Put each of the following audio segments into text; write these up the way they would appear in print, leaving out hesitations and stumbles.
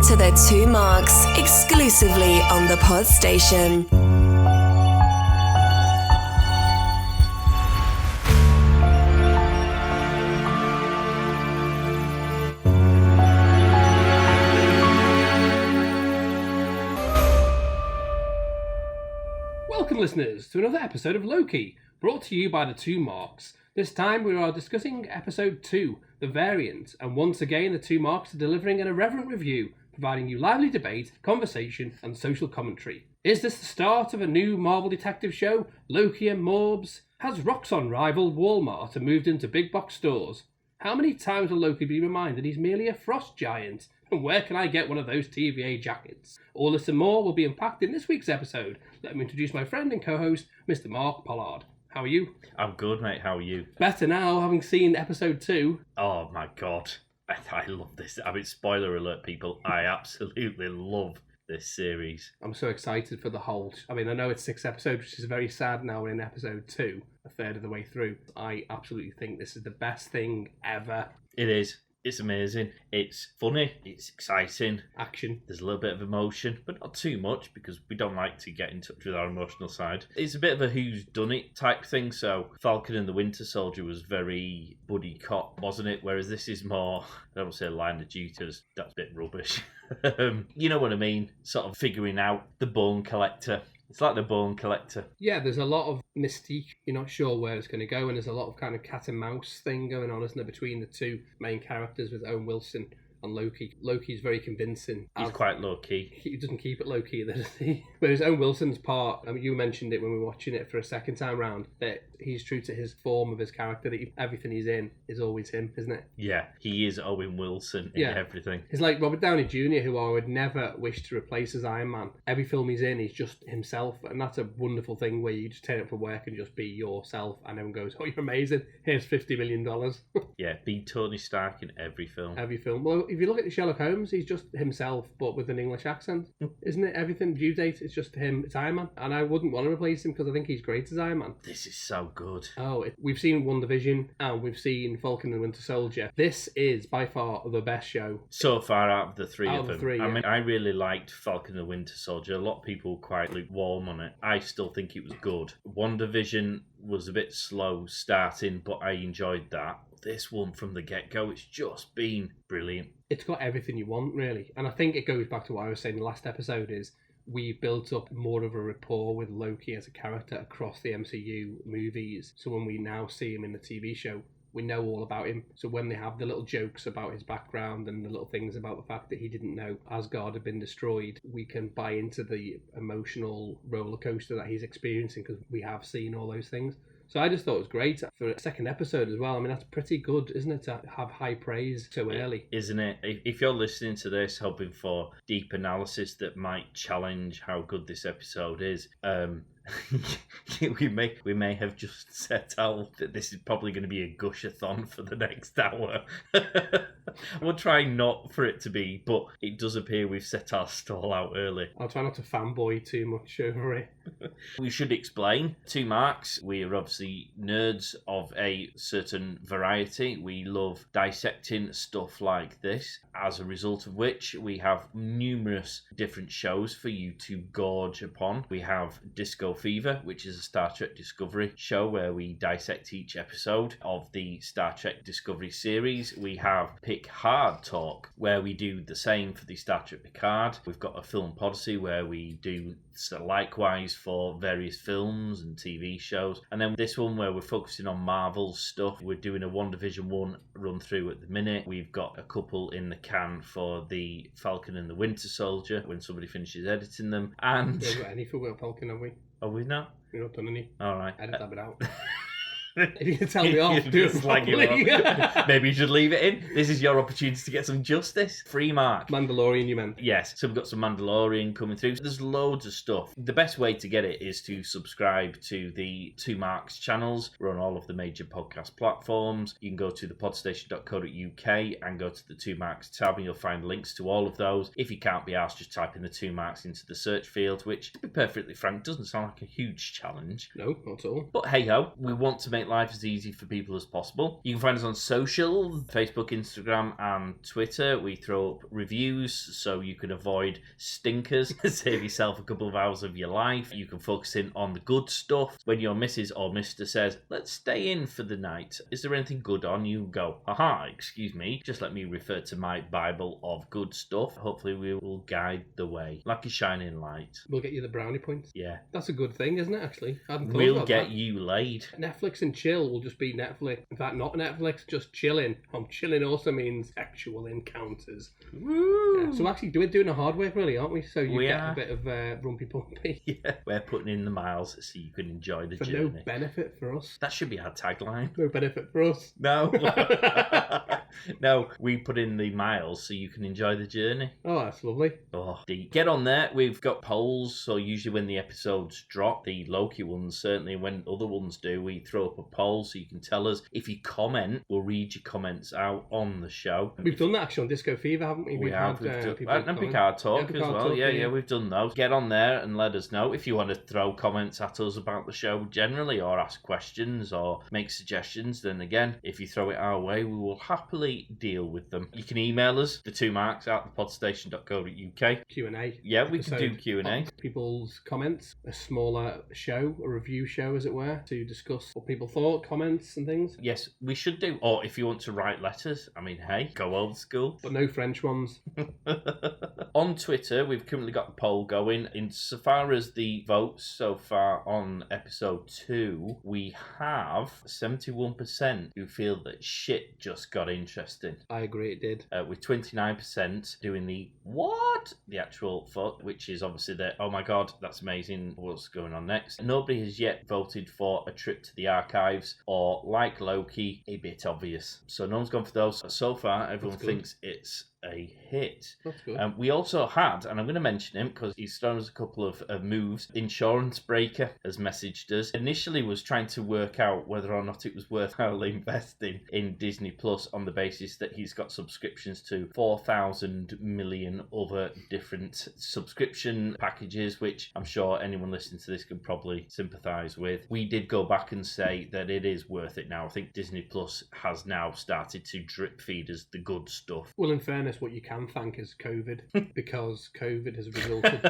to the Two Marks, exclusively on the Pod Station. Welcome, listeners, to another episode of Loki, brought to you by the Two Marks. This time we are discussing episode 2, The Variant, and once again the Two Marks are delivering an irreverent review, providing you lively debate, conversation and social commentary. Is this the start of a new Marvel detective show, Loki and Morbs? Has Roxxon rivaled Walmart and moved into big box stores? How many times will Loki be reminded he's merely a frost giant? And where can I get one of those TVA jackets? All this and more will be unpacked in this week's episode. Let me introduce my friend and co-host, Mr. Mark Pollard. How are you? I'm good, mate. How are you? Better now, having seen episode 2. Oh, my God. I love this. I mean, spoiler alert, people. I absolutely love this series. I'm so excited for the whole... I mean, I know it's 6 episodes, which is very sad now. We're in episode 2, a third of the way through. I absolutely think this is the best thing ever. It is. It's amazing. It's funny. It's exciting. Action. There's a little bit of emotion, but not too much because we don't like to get in touch with our emotional side. It's a bit of a who's done it type thing. So Falcon and the Winter Soldier was very buddy cop, wasn't it? Whereas this is more, I don't say line of duty, that's a bit rubbish. You know what I mean? Sort of figuring out the Bone Collector. It's like the Bone Collector. Yeah, there's a lot of mystique. You're not sure where it's going to go, and there's a lot of kind of cat and mouse thing going on, isn't there, between the two main characters with Owen Wilson and Loki. Loki's very convincing. He's quite low-key. He doesn't keep it low-key, does he? Whereas Owen Wilson's part, I mean, you mentioned it when we were watching it for a second time round, that he's true to his form of his character, that everything he's in is always him, isn't it? Yeah, he is Owen Wilson in everything. He's like Robert Downey Jr., who I would never wish to replace as Iron Man. Every film he's in, he's just himself, and that's a wonderful thing where you just turn up for work and just be yourself, and everyone goes, oh, you're amazing, here's $50 million. Yeah, be Tony Stark in every film. Every film. Well, if you look at Sherlock Holmes, he's just himself, but with an English accent. Isn't it? Everything, due date, it's just him. It's Iron Man. And I wouldn't want to replace him because I think he's great as Iron Man. This is so good. We've seen WandaVision and we've seen Falcon and the Winter Soldier. This is by far the best show. So far out of the three of them. Yeah. I mean, I really liked Falcon and the Winter Soldier. A lot of people were quite lukewarm on it. I still think it was good. WandaVision was a bit slow starting, but I enjoyed that. This one from the get-go, it's just been brilliant. It's got everything you want, really. And I think it goes back to what I was saying in the last episode is we built up more of a rapport with Loki as a character across the MCU movies. So when we now see him in the TV show, we know all about him. So when they have the little jokes about his background and the little things about the fact that he didn't know Asgard had been destroyed, we can buy into the emotional roller coaster that he's experiencing because we have seen all those things. So I just thought it was great for a second episode as well. I mean, that's pretty good, isn't it, to have high praise so early? Isn't it? If you're listening to this hoping for deep analysis that might challenge how good this episode is, we may have just set out that this is probably going to be a gush-a-thon for the next hour. We'll try not for it to be, but it does appear we've set our stall out early. I'll try not to fanboy too much over it. We should explain. Two Marks, we are obviously nerds of a certain variety. We love dissecting stuff like this, as a result of which we have numerous different shows for you to gorge upon. We have Disco Fever, which is a Star Trek Discovery show where we dissect each episode of the Star Trek Discovery series. We have Pick Hard Talk, where we do the same for the Star Trek Picard. We've got a Film Podyssey where we do likewise for various films and TV shows. And then this one where we're focusing on Marvel stuff. We're doing a WandaVision 1 run through at the minute. We've got a couple in the can for the Falcon and the Winter Soldier when somebody finishes editing them. And we haven't got any for Falcon, have we? Are we not? We've not done any. All right. Edit that bit out. If you can tell me off, do it properly. Maybe you should leave it in. This is your opportunity to get some justice. Free mark. Mandalorian, you meant? Yes. So we've got some Mandalorian coming through. There's loads of stuff. The best way to get it is to subscribe to the Two Marks channels. We're on all of the major podcast platforms. You can go to thepodstation.co.uk and go to the Two Marks tab and you'll find links to all of those. If you can't be asked, just type in the Two Marks into the search field, which, to be perfectly frank, doesn't sound like a huge challenge. No, not at all. But hey ho, we want to make make life as easy for people as possible. You can find us on social, Facebook, Instagram, and Twitter. We throw up reviews so you can avoid stinkers, save yourself a couple of hours of your life. You can focus in on the good stuff. When your missus or mister says, let's stay in for the night, is there anything good on? You go, aha, excuse me, just let me refer to my Bible of good stuff. Hopefully we will guide the way like a shining light. We'll get you the brownie points. Yeah. That's a good thing, isn't it, actually? I hadn't thought We'll about get that. you laid. Netflix and chill will just be Netflix. In fact, not Netflix, just chilling. Chilling also means sexual encounters. Woo! Yeah, so actually, we're doing a hard work, really, aren't we? So you get are. a bit of rumpy pumpy. Yeah, we're putting in the miles so you can enjoy the For journey. no benefit for us. That should be our tagline. No benefit for us. No. No, we put in the miles so you can enjoy the journey. Oh, that's lovely. Oh, deep. Get on there. We've got polls, so usually when the episodes drop, the Loki ones, certainly when other ones do, we throw up a poll so you can tell us. If you comment, we'll read your comments out on the show. We've done that actually on Disco Fever, haven't we? We have. Had, We've done, people and comment. Picard Talk as Picard well. Talk, Yeah, we've done those. Get on there and let us know if you want to throw comments at us about the show generally, or ask questions, or make suggestions. Then again, if you throw it our way, we will happily deal with them. You can email us, the2marks@thepodstation.co.uk. Q&A. Yeah, we can do Q&A. People's comments, a smaller show, a review show, as it were, to discuss what people thought, comments and things. Yes, we should do. Or if you want to write letters, I mean, hey, go old school. But no French ones. On Twitter, we've currently got a poll going. Insofar as the votes so far on episode 2, we have 71% who feel that shit just got interesting. I agree, it did. With 29% doing the what? The actual vote, which is obviously the, oh my god, that's amazing, what's going on next? Nobody has yet voted for a trip to the archives or, like Loki, a bit obvious. So no one's gone for those. So far, everyone thinks it's a hit. That's good. We also had, and I'm going to mention him because he's thrown us a couple of moves, Insurance Breaker has messaged us. Initially was trying to work out whether or not it was worthwhile investing in Disney Plus on the basis that he's got subscriptions to 4,000 million other different subscription packages, which I'm sure anyone listening to this can probably sympathise with. We did go back and say that it is worth it now. I think Disney Plus has now started to drip feed us the good stuff. Well, in fairness, what you can thank is COVID, because COVID has resulted.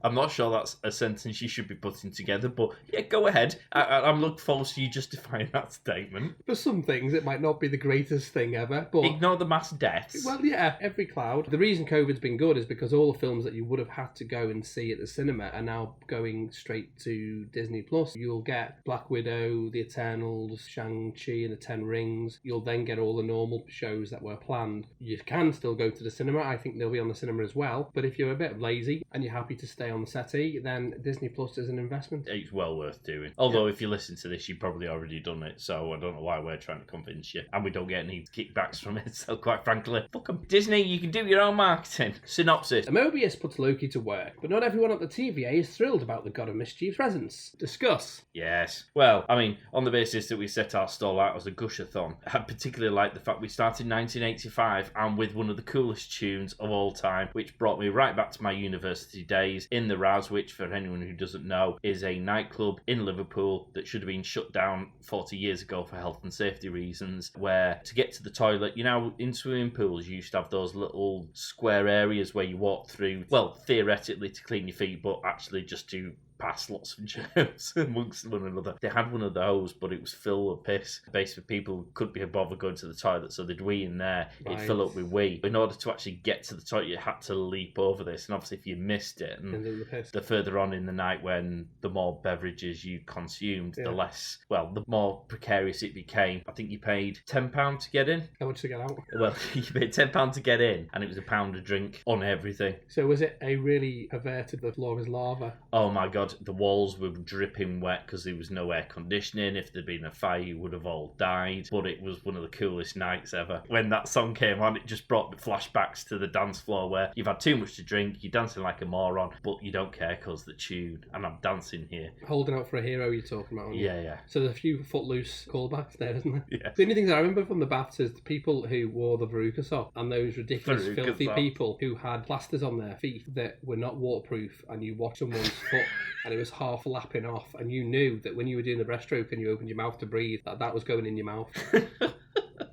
I'm not sure that's a sentence you should be putting together, but yeah, go ahead. I'm looking forward to you justifying that statement. For some things, it might not be the greatest thing ever, but... Ignore the mass deaths. Well, yeah, every cloud. The reason COVID's been good is because all the films that you would have had to go and see at the cinema are now going straight to Disney Plus. You'll get Black Widow, The Eternals, Shang-Chi and the Ten Rings. You'll then get all the normal shows that were planned. You can still go to the cinema. I think they'll be on the cinema as well. But if you're a bit lazy and you're happy to stay on the settee, then Disney Plus is an investment. It's well worth doing. Although if you listen to this, you've probably already done it, so I don't know why we're trying to convince you. And we don't get any kickbacks from it, so quite frankly, fuck 'em. Disney, you can do your own marketing. Synopsis. Mobius puts Loki to work, but not everyone at the TVA is thrilled about the God of Mischief's presence. Discuss. Yes. Well, I mean, on the basis that we set our stall out as a gushathon, I particularly like the fact we started in 1985 and with one of the coolest tunes of all time, which brought me right back to my university days in the Raz, which, for anyone who doesn't know, is a nightclub in Liverpool that should have been shut down 40 years ago for health and safety reasons, where to get to the toilet, you know, in swimming pools, you used to have those little square areas where you walk through, well, theoretically to clean your feet, but actually just to pass lots of germs amongst one another. They had one of those, but it was full of piss. Basically, people couldn't be bothered going to the toilet, so they'd wee in there. Right. It'd fill up with wee. In order to actually get to the toilet, you had to leap over this, and obviously if you missed it, and the piss. the further on in the night when the more beverages you consumed, the less, well, the more precarious it became. I think you paid £10 to get in. How much to get out? Well, you paid £10 to get in, and it was £1 a drink on everything. So was it a really perverted, the floor is lava? Oh my god, the walls were dripping wet because there was no air conditioning. If there'd been a fire, you would have all died. But it was one of the coolest nights ever. When that song came on, it just brought flashbacks to the dance floor where you've had too much to drink, you're dancing like a moron, but you don't care because the tune, and I'm dancing here. Holding out for a hero you're talking about, aren't you? Yeah. So there's a few footloose callbacks there, isn't there? Yeah. The only things I remember from the baths is the people who wore the veruca sock and those ridiculous filthy sock. people who had plasters on their feet that were not waterproof, and you watch someone's foot and it was half flapping off, and you knew that when you were doing the breaststroke and you opened your mouth to breathe, that was going in your mouth.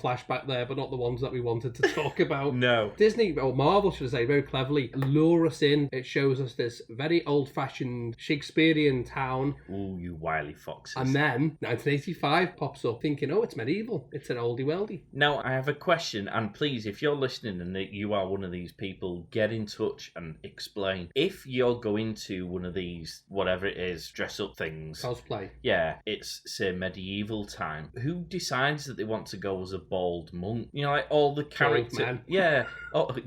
Flashback there, but not the ones that we wanted to talk about. No. Disney, or Marvel should I say, very cleverly lure us in. It shows us this very old-fashioned Shakespearean town. Ooh, you wily foxes. And then 1985 pops up thinking, oh, it's medieval. It's an oldie-weldy. Now, I have a question, and please, if you're listening and you are one of these people, get in touch and explain. If you're going to one of these, whatever it is, dress-up things... Cosplay. Yeah, it's, say, medieval time. Who decides that they want to go as a bald monk? You know, like all the characters... men. Yeah,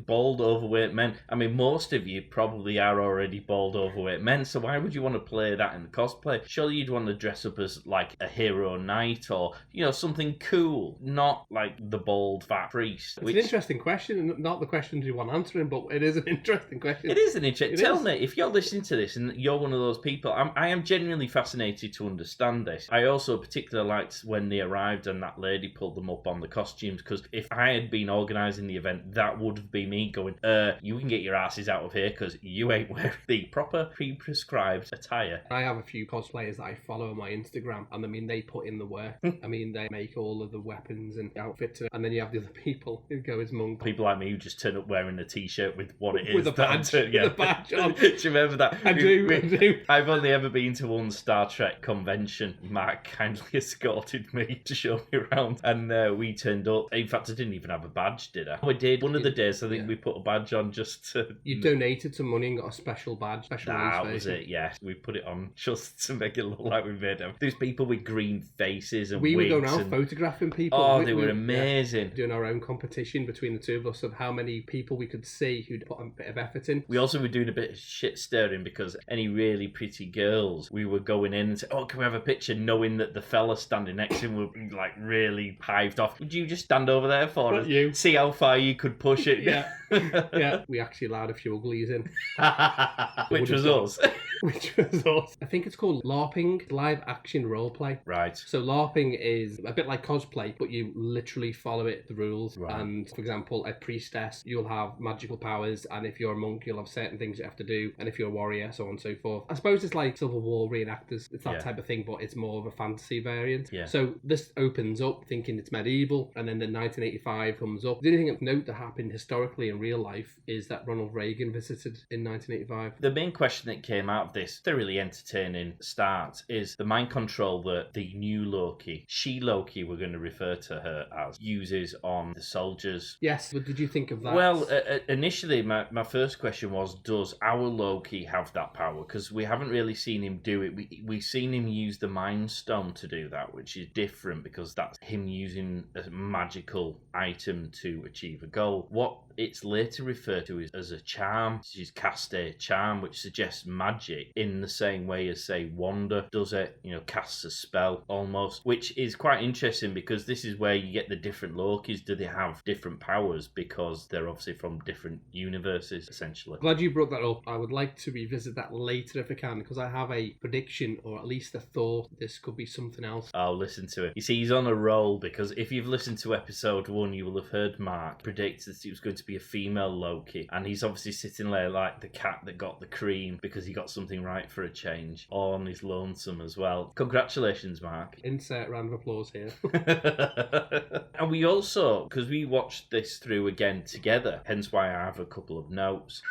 bald, overweight men. I mean, most of you probably are already bald, overweight men, so why would you want to play that in cosplay? Surely you'd want to dress up as, like, a hero knight or, you know, something cool, not like the bald, fat priest. It's an interesting question, not the questions you want answering, but it is an interesting question. It is an interesting... Tell me, if you're listening to this and you're one of those people, I am genuinely fascinated to understand this. I also particularly liked when they arrived and that lady pulled them up on the costumes, because if I had been organising the event, that would have been me going, you can get your asses out of here because you ain't wearing the proper pre-prescribed attire. I have a few cosplayers that I follow on my Instagram, and I mean, they put in the work. I mean, they make all of the weapons and outfits, and then you have the other people who go as monks. People like me who just turn up wearing a t-shirt with what it is. With a badge. Yeah. With a badge on. Do you remember that? I do. I've only ever been to one Star Trek convention. Mark kindly escorted me to show me around, and we turned up. In fact, I didn't even have a badge, did I? We did. One of the days, I think we put a badge on just to... You donated some money and got a special badge. That was it, yes. We put it on just to make it look like we made them. There's people with green faces and we wigs. We were going around photographing people. Oh, they were amazing. Yeah, doing our own competition between the two of us of how many people we could see who'd put a bit of effort in. We also were doing a bit of shit stirring because any really pretty girls, we were going in and say, oh, can we have a picture, knowing that the fella standing next to him would be like really hived off. Would you just stand over there for us? You. See how far you could push it? Yeah. Yeah. We actually allowed a few uglies in. Which was us. Which was us. I think it's called LARPing, live action roleplay. Right. So LARPing is a bit like cosplay, but you literally follow the rules. Right. And for example, a priestess, you'll have magical powers, and if you're a monk, you'll have certain things you have to do, and if you're a warrior, so on and so forth. I suppose it's like Civil War reenactors. It's that type of thing, but it's more of a fantasy variant. Yeah. So this opens up thinking it's medieval, and then the 1985 comes up. The only thing of note that happened historically in real life is that Ronald Reagan visited in 1985. The main question that came out of this thoroughly entertaining start is the mind control that the new Loki, She-Loki we're going to refer to her as, uses on the soldiers. Yes, but did you think of that? Well, initially my first question was, does our Loki have that power? Because we haven't really seen him do it. We've seen him use the Mind Stone to do that, which is different because that's him using a magical item to achieve a goal. What it's later referred to as a charm. She's cast a charm, which suggests magic in the same way as, say, Wanda does it, you know, casts a spell almost, which is quite interesting because this is where you get the different Lokis. Do they have different powers because they're obviously from different universes, essentially? Glad you brought that up. I would like to revisit that later if I can, because I have a prediction, or at least a thought, this could be something else. I'll listen to it. You see, he's on a roll because if you've listened to episode 1, you will have heard Mark predict that it was going to be a female Loki, and he's obviously sitting there like the cat that got the cream because he got something right for a change, all on his lonesome as well. Congratulations, Mark. Insert round of applause here. And we also, because we watched this through again together, hence why I have a couple of notes.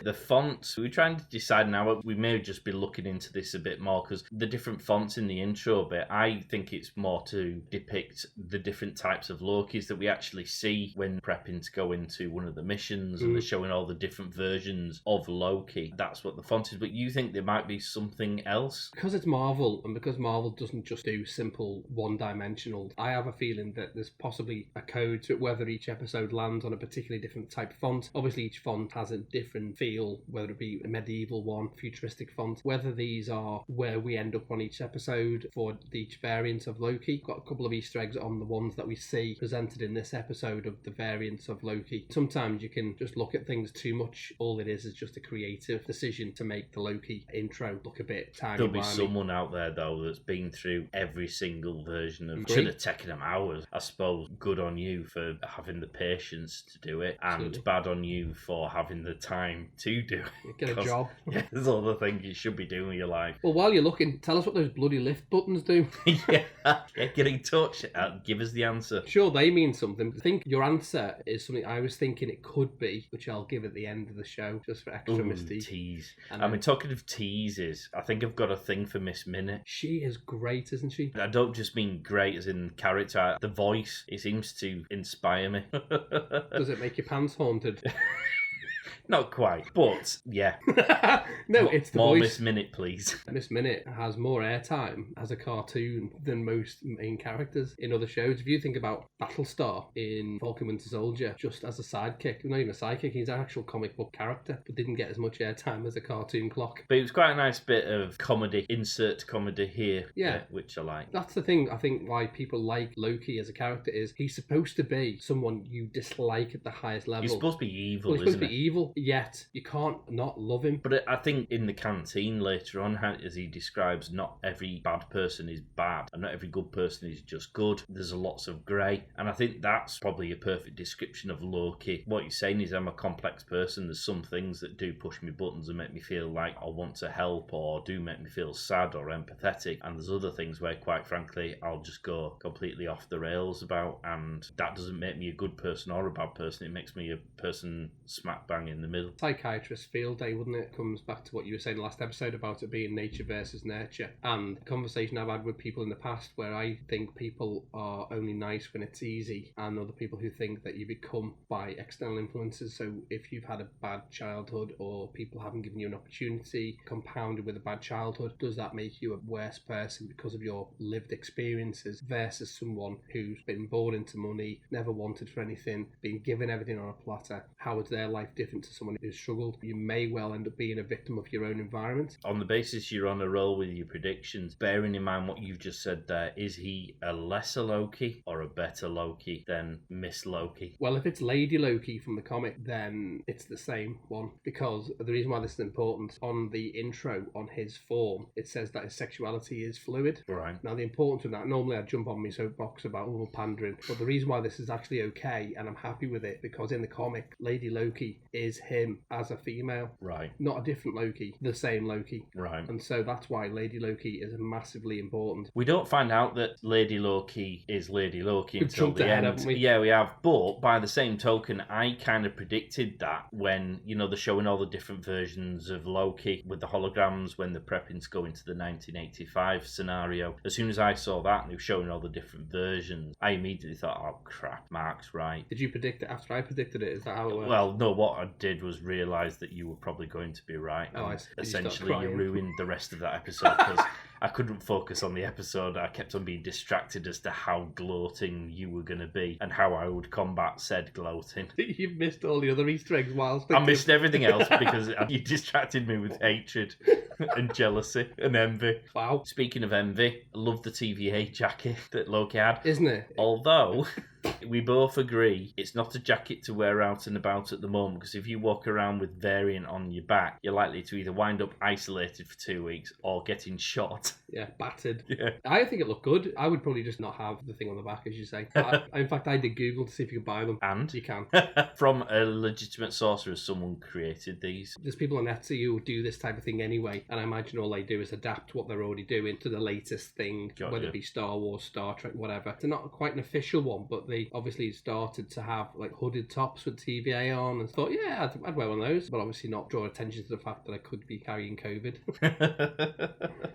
The fonts, we're trying to decide now, we may just be looking into this a bit more because the different fonts in the intro bit, I think it's more to depict the different types of Lokis that we actually see when prepping to go into one of the missions, and they're showing all the different versions of Loki. That's what the font is, but you think there might be something else? Because it's Marvel, and because Marvel doesn't just do simple one-dimensional, I have a feeling that there's possibly a code to it, whether each episode lands on a particularly different type of font. Obviously, each font has a different feel, whether it be a medieval one, futuristic font, whether these are where we end up on each episode for each variant of Loki. Got a couple of Easter eggs on the ones that we see presented in this episode of the variants of Loki Loki. Sometimes you can just look at things too much. All it is just a creative decision to make the Loki intro look a bit timey-wimey. There'll be someone out there, though, that's been through every single version of... Agree. Should have taken them hours. I suppose good on you for having the patience to do it, and Absolutely. bad on you for having the time to do it. Get a job. Yeah, there's all the things you should be doing with your life. Well, while you're looking, tell us what those bloody lift buttons do. Yeah, get in touch. Give us the answer. Sure, they mean something. I think your answer is something I was thinking it could be, which I'll give at the end of the show, just for extra mystique. Tease. And I mean, talking of teases, I think I've got a thing for Miss Minute. she is great, isn't she? I don't just mean great as in character. The voice, it seems to inspire me. Does it make your pants haunted? Not quite, but yeah. No, it's the more voice. Miss Minute, please. Miss Minute has more airtime as a cartoon than most main characters in other shows. If you think about Battlestar in Falcon Winter Soldier, just as a sidekick, not even a sidekick, he's an actual comic book character, but didn't get as much airtime as a cartoon clock. But it was quite a nice bit of comedy, insert comedy here, Yeah. which I like. That's the thing, I think, why people like Loki as a character is he's supposed to be someone you dislike at the highest level. He's supposed to be evil, Well, he's supposed isn't to be he? evil, yet you can't not love him. But I think in the canteen later on, as he describes, not every bad person is bad and not every good person is just good. There's lots of grey. And I think that's probably a perfect description of Loki. What he's saying is I'm a complex person. There's some things that do push me buttons and make me feel like I want to help or do make me feel sad or empathetic. And there's other things where, quite frankly, I'll just go completely off the rails about. And that doesn't make me a good person or a bad person. It makes me a person smack bang in the middle. Psychiatrist field day, wouldn't it? Comes back to what you were saying last episode about it being nature versus nurture. And the conversation I've had with people in the past where I think people are only nice when it's easy, and other people who think that you become by external influences. So if you've had a bad childhood or people haven't given you an opportunity compounded with a bad childhood, does that make you a worse person because of your lived experiences versus someone who's been born into money, never wanted for anything, been given everything on a platter? How is their life different to someone who's struggled? You may well end up being a victim of your own environment. On the basis you're on a roll with your predictions, bearing in mind what you've just said there, is he a lesser Loki or a better Loki than Miss Loki? Well, if it's Lady Loki from the comic, then it's the same one. Because the reason why this is important, on the intro, on his form, it says that his sexuality is fluid. Right. Now, the importance of that, normally I jump on my soapbox about pandering, but the reason why this is actually okay, and I'm happy with it, because in the comic, Lady Loki is him as a female. Right. Not a different Loki, the same Loki. Right. And so that's why Lady Loki is massively important. We don't find out that Lady Loki is Lady Loki We've until jumped the ahead, end. haven't we? Yeah, we have. But by the same token, I kind of predicted that when, they're showing all the different versions of Loki with the holograms when they're prepping to go into the 1985 scenario. As soon as I saw that and they were showing all the different versions, I immediately thought, oh crap, Mark's right. Did you predict it after I predicted it? Is that how it works? Well, no, what I did was realise that you were probably going to be right. Oh, And I see. You start essentially, you crying. ruined the rest of that episode because I couldn't focus on the episode. I kept on being distracted as to how gloating you were going to be and how I would combat said gloating. You've missed all the other Easter eggs whilst I missed everything else because you distracted me with hatred and jealousy and envy. Wow. Speaking of envy, I love the TVA jacket that Loki had. Isn't it? Although we both agree it's not a jacket to wear out and about at the moment, because if you walk around with variant on your back, you're likely to either wind up isolated for 2 weeks or getting shot. Yeah, battered. Yeah. I think it looked good. I would probably just not have the thing on the back, as you say. In fact, I did Google to see if you could buy them. And You can. from a legitimate source, has someone created these? There's people on Etsy who do this type of thing anyway, and I imagine all they do is adapt what they're already doing to the latest thing, Got whether you. it be Star Wars, Star Trek, whatever. They're not quite an official one, but they obviously started to have like hooded tops with TVA on, and thought, yeah, I'd wear one of those, but obviously not draw attention to the fact that I could be carrying COVID.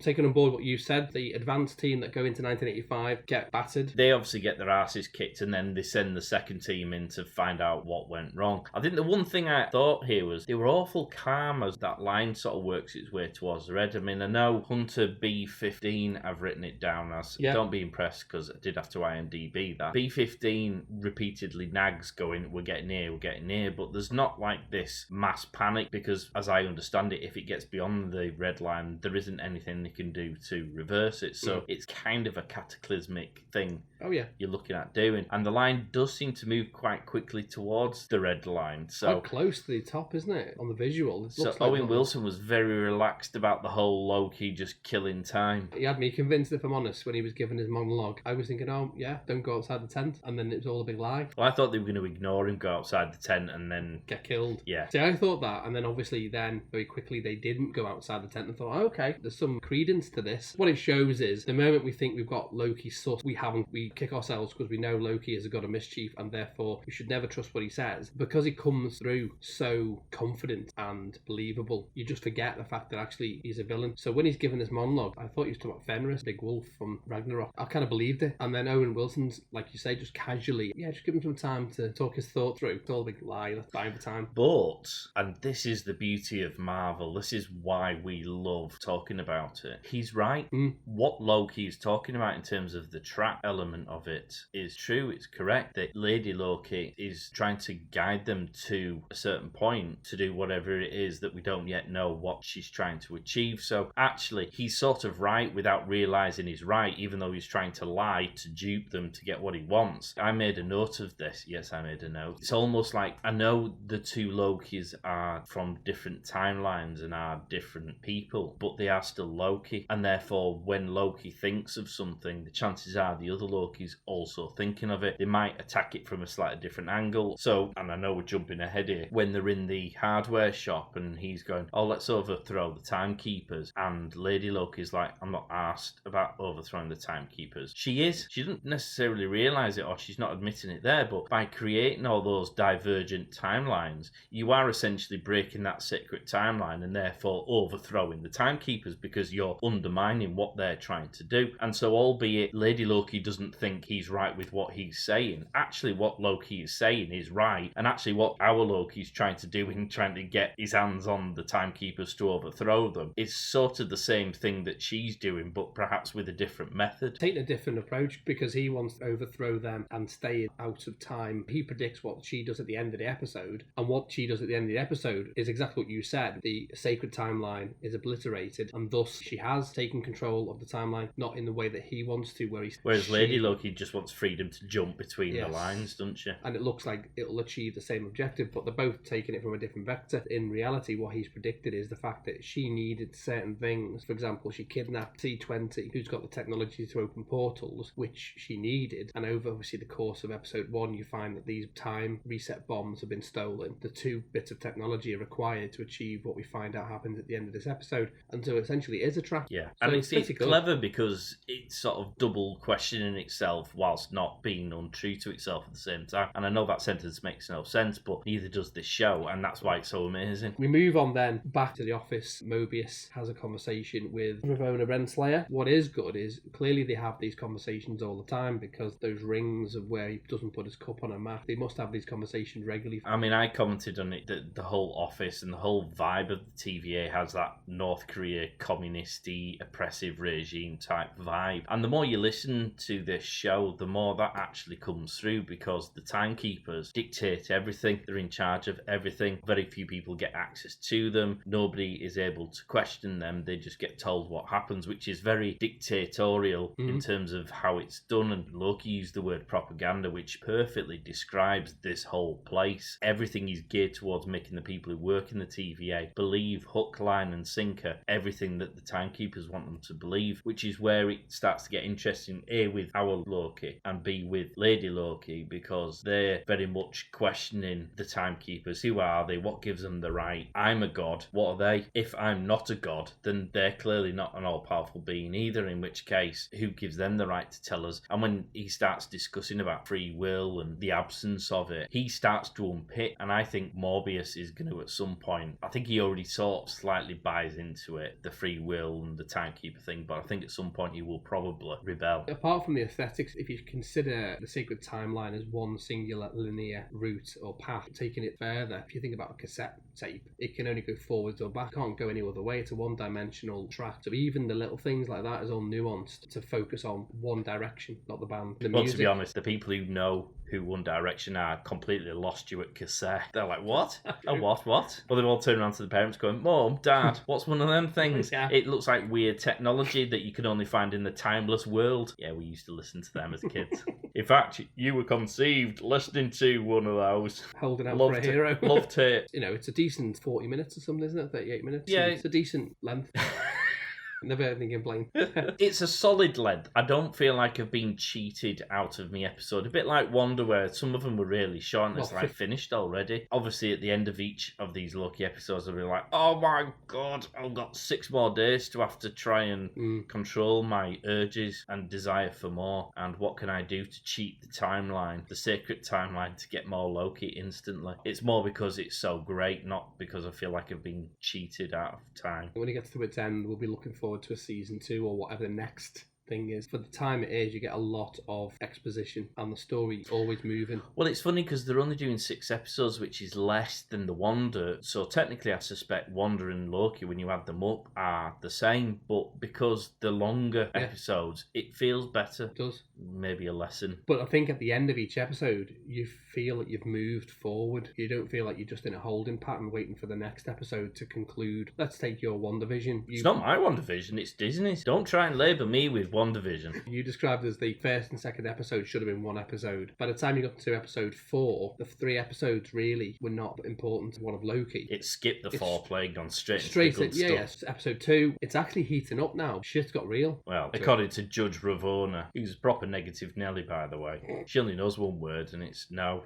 Taking on board what you said, the advanced team that go into 1985 get battered. They obviously get their asses kicked and then they send the second team in to find out what went wrong. I think the one thing I thought here was they were awful calm as that line sort of works its way towards the red. I mean, I know Hunter B15, I've written it down as, don't be impressed because I did have to IMDb that. B15 repeatedly nags going, we're getting near, but there's not like this mass panic because, as I understand it, if it gets beyond the red line, there isn't anything they can do to reverse it. So it's kind of a cataclysmic thing you're looking at doing. And the line does seem to move quite quickly towards the red line. So quite close to the top, isn't it? On the visual. It so looks like Owen Wilson was very relaxed about the whole Loki just killing time. He had me convinced, if I'm honest, when he was giving his monologue. I was thinking, don't go outside the tent. And then it was all a big lie. Well, I thought they were going to ignore him, go outside the tent and then get killed. Yeah. See, I thought that, and then obviously very quickly they didn't go outside the tent and thought, okay, there's some credence to this. What it shows is the moment we think we've got Loki sus, we kick ourselves because we know Loki is a god of mischief and therefore we should never trust what he says. Because he comes through so confident and believable, you just forget the fact that actually he's a villain. So when he's given this monologue, I thought he was talking about Fenris, big wolf from Ragnarok. I kind of believed it. And then Owen Wilson's, like you say, just casually, just give him some time to talk his thought through. It's all a big lie, that's buying for time. But, and this is the beauty of Marvel, this is why we love talking about it. He's right. What Loki is talking about in terms of the trap element of it is true, it's correct that Lady Loki is trying to guide them to a certain point to do whatever it is that we don't yet know what she's trying to achieve. So actually, he's sort of right without realising he's right, even though he's trying to lie to dupe them to get what he wants. I made a note of this. Yes, I made a note. It's almost like, I know the two Lokis are from different timelines and are different people, but they are still Loki. And therefore, when Loki thinks of something, the chances are the other Loki's also thinking of it. They might attack it from a slightly different angle. So, and I know we're jumping ahead here, when they're in the hardware shop and he's going, let's overthrow the timekeepers. And Lady Loki's like, I'm not asked about overthrowing the timekeepers. She is. She doesn't necessarily realise it, or she's not admitting it there, but by creating all those divergent timelines, you are essentially breaking that sacred timeline and therefore overthrowing the timekeepers because you're undermining what they're trying to do. And so, albeit Lady Loki doesn't think he's right with what he's saying, actually what Loki is saying is right, and actually what our Loki's trying to do in trying to get his hands on the timekeepers to overthrow them is sort of the same thing that she's doing, but perhaps with a different method. Taking a different approach because he wants to overthrow them and stay out of time. He predicts what she does at the end of the episode, and what she does at the end of the episode is exactly what you said. The sacred timeline is obliterated, and thus she has taken control of the timeline, not in the way that he wants to, whereas Lady Loki just wants freedom to jump between the lines, doesn't she? And it looks like it'll achieve the same objective, but they're both taking it from a different vector. In reality, what he's predicted is the fact that she needed certain things. For example, she kidnapped C20, who's got the technology to open portals, which she needed. And over, obviously, the course of episode 1, you find that these time reset bombs have been stolen. The 2 bits of technology are required to achieve what we find out happens at the end of this episode. And so essentially it is a trap. Yeah. So and it's clever because it's sort of double questioning itself whilst not being untrue to itself at the same time. And I know that sentence makes no sense, but neither does this show, and that's why it's so amazing. We move on then back to the office. Mobius has a conversation with Ravonna Renslayer. What is good is clearly they have these conversations all the time because those rings of where he doesn't put his cup on a map, they must have these conversations regularly. I mean, I commented on it that the whole office and the whole vibe of the TVA has that North Korea communist-y oppressive regime type vibe. And the more you listen to this show, the more that actually comes through because the timekeepers dictate everything. They're in charge of everything. Very few people get access to them. Nobody is able to question them. They just get told what happens, which is very dictatorial in terms of how it's done. And Loki used the word propaganda, which perfectly describes this whole place. Everything is geared towards making the people who work in the TVA believe hook, line and sinker everything that the timekeepers want them to believe, which is where it starts to get interesting, A, with our Loki and B, with Lady Loki, because they're very much questioning the timekeepers. Who are they? What gives them the right? I'm a god. What are they? If I'm not a god, then they're clearly not an all-powerful being either, in which case, who gives them the right to tell us? And when he starts discussing about free will and the absence of it, he starts to unpick, and I think Morbius is going to, at some point, I think he already sort of slightly buys into it, the free will and the timekeeper thing, but I think at some point he will probably rebel. Apart from the aesthetics, if you consider the sacred timeline as one singular linear route or path, taking it further, if you think about a cassette tape, it can only go forwards or back, can't go anywhere no other way. It's a one-dimensional track. So even the little things like that is all nuanced to focus on one direction, not the band. The Well, music. to be honest, the people who know who One Direction are completely lost you at cassette. They're like, what? A what? Well, they've all turned around to the parents going, Mum, Dad, what's one of them things? Yeah. It looks like weird technology that you can only find in the timeless world. Yeah, we used to listen to them as kids. In fact, you were conceived listening to one of those. Holding out for a hero. Loved it. You know, it's a decent 40 minutes or something, isn't it? 38 minutes? Yeah. It's a decent length. Never heard anything complain. It's a solid length. I don't feel like I've been cheated out of my episode. A bit like Wonder, where some of them were really short and it's like finished already. Obviously, at the end of each of these Loki episodes, I'll be like, oh my God, I've got 6 more days to have to try and control my urges and desire for more. And what can I do to cheat the timeline, the sacred timeline, to get more Loki instantly? It's more because it's so great, not because I feel like I've been cheated out of time. When it gets to its end, we'll be looking forward to a season 2 or whatever the next thing is. For the time it is, you get a lot of exposition and the story always moving. Well, it's funny because they're only doing 6 episodes, which is less than the Wonder. So technically, I suspect Wonder and Loki, when you add them up, are the same. But because the longer episodes, it feels better. It does. Maybe a lesson. But I think at the end of each episode, you feel that you've moved forward. You don't feel like you're just in a holding pattern waiting for the next episode to conclude. Let's take your WandaVision. It's not my WandaVision, it's Disney's. Don't try and label me with WandaVision. You described as the first and second episode should have been one episode. By the time you got to episode 4, the 3 episodes really were not important to one of Loki. It skipped the foreplay, gone straight into the good stuff. Yeah. Episode 2, it's actually heating up now. Shit's got real. Well, according to Judge Ravona, who's a proper negative Nelly, by the way, she only knows one word and it's no.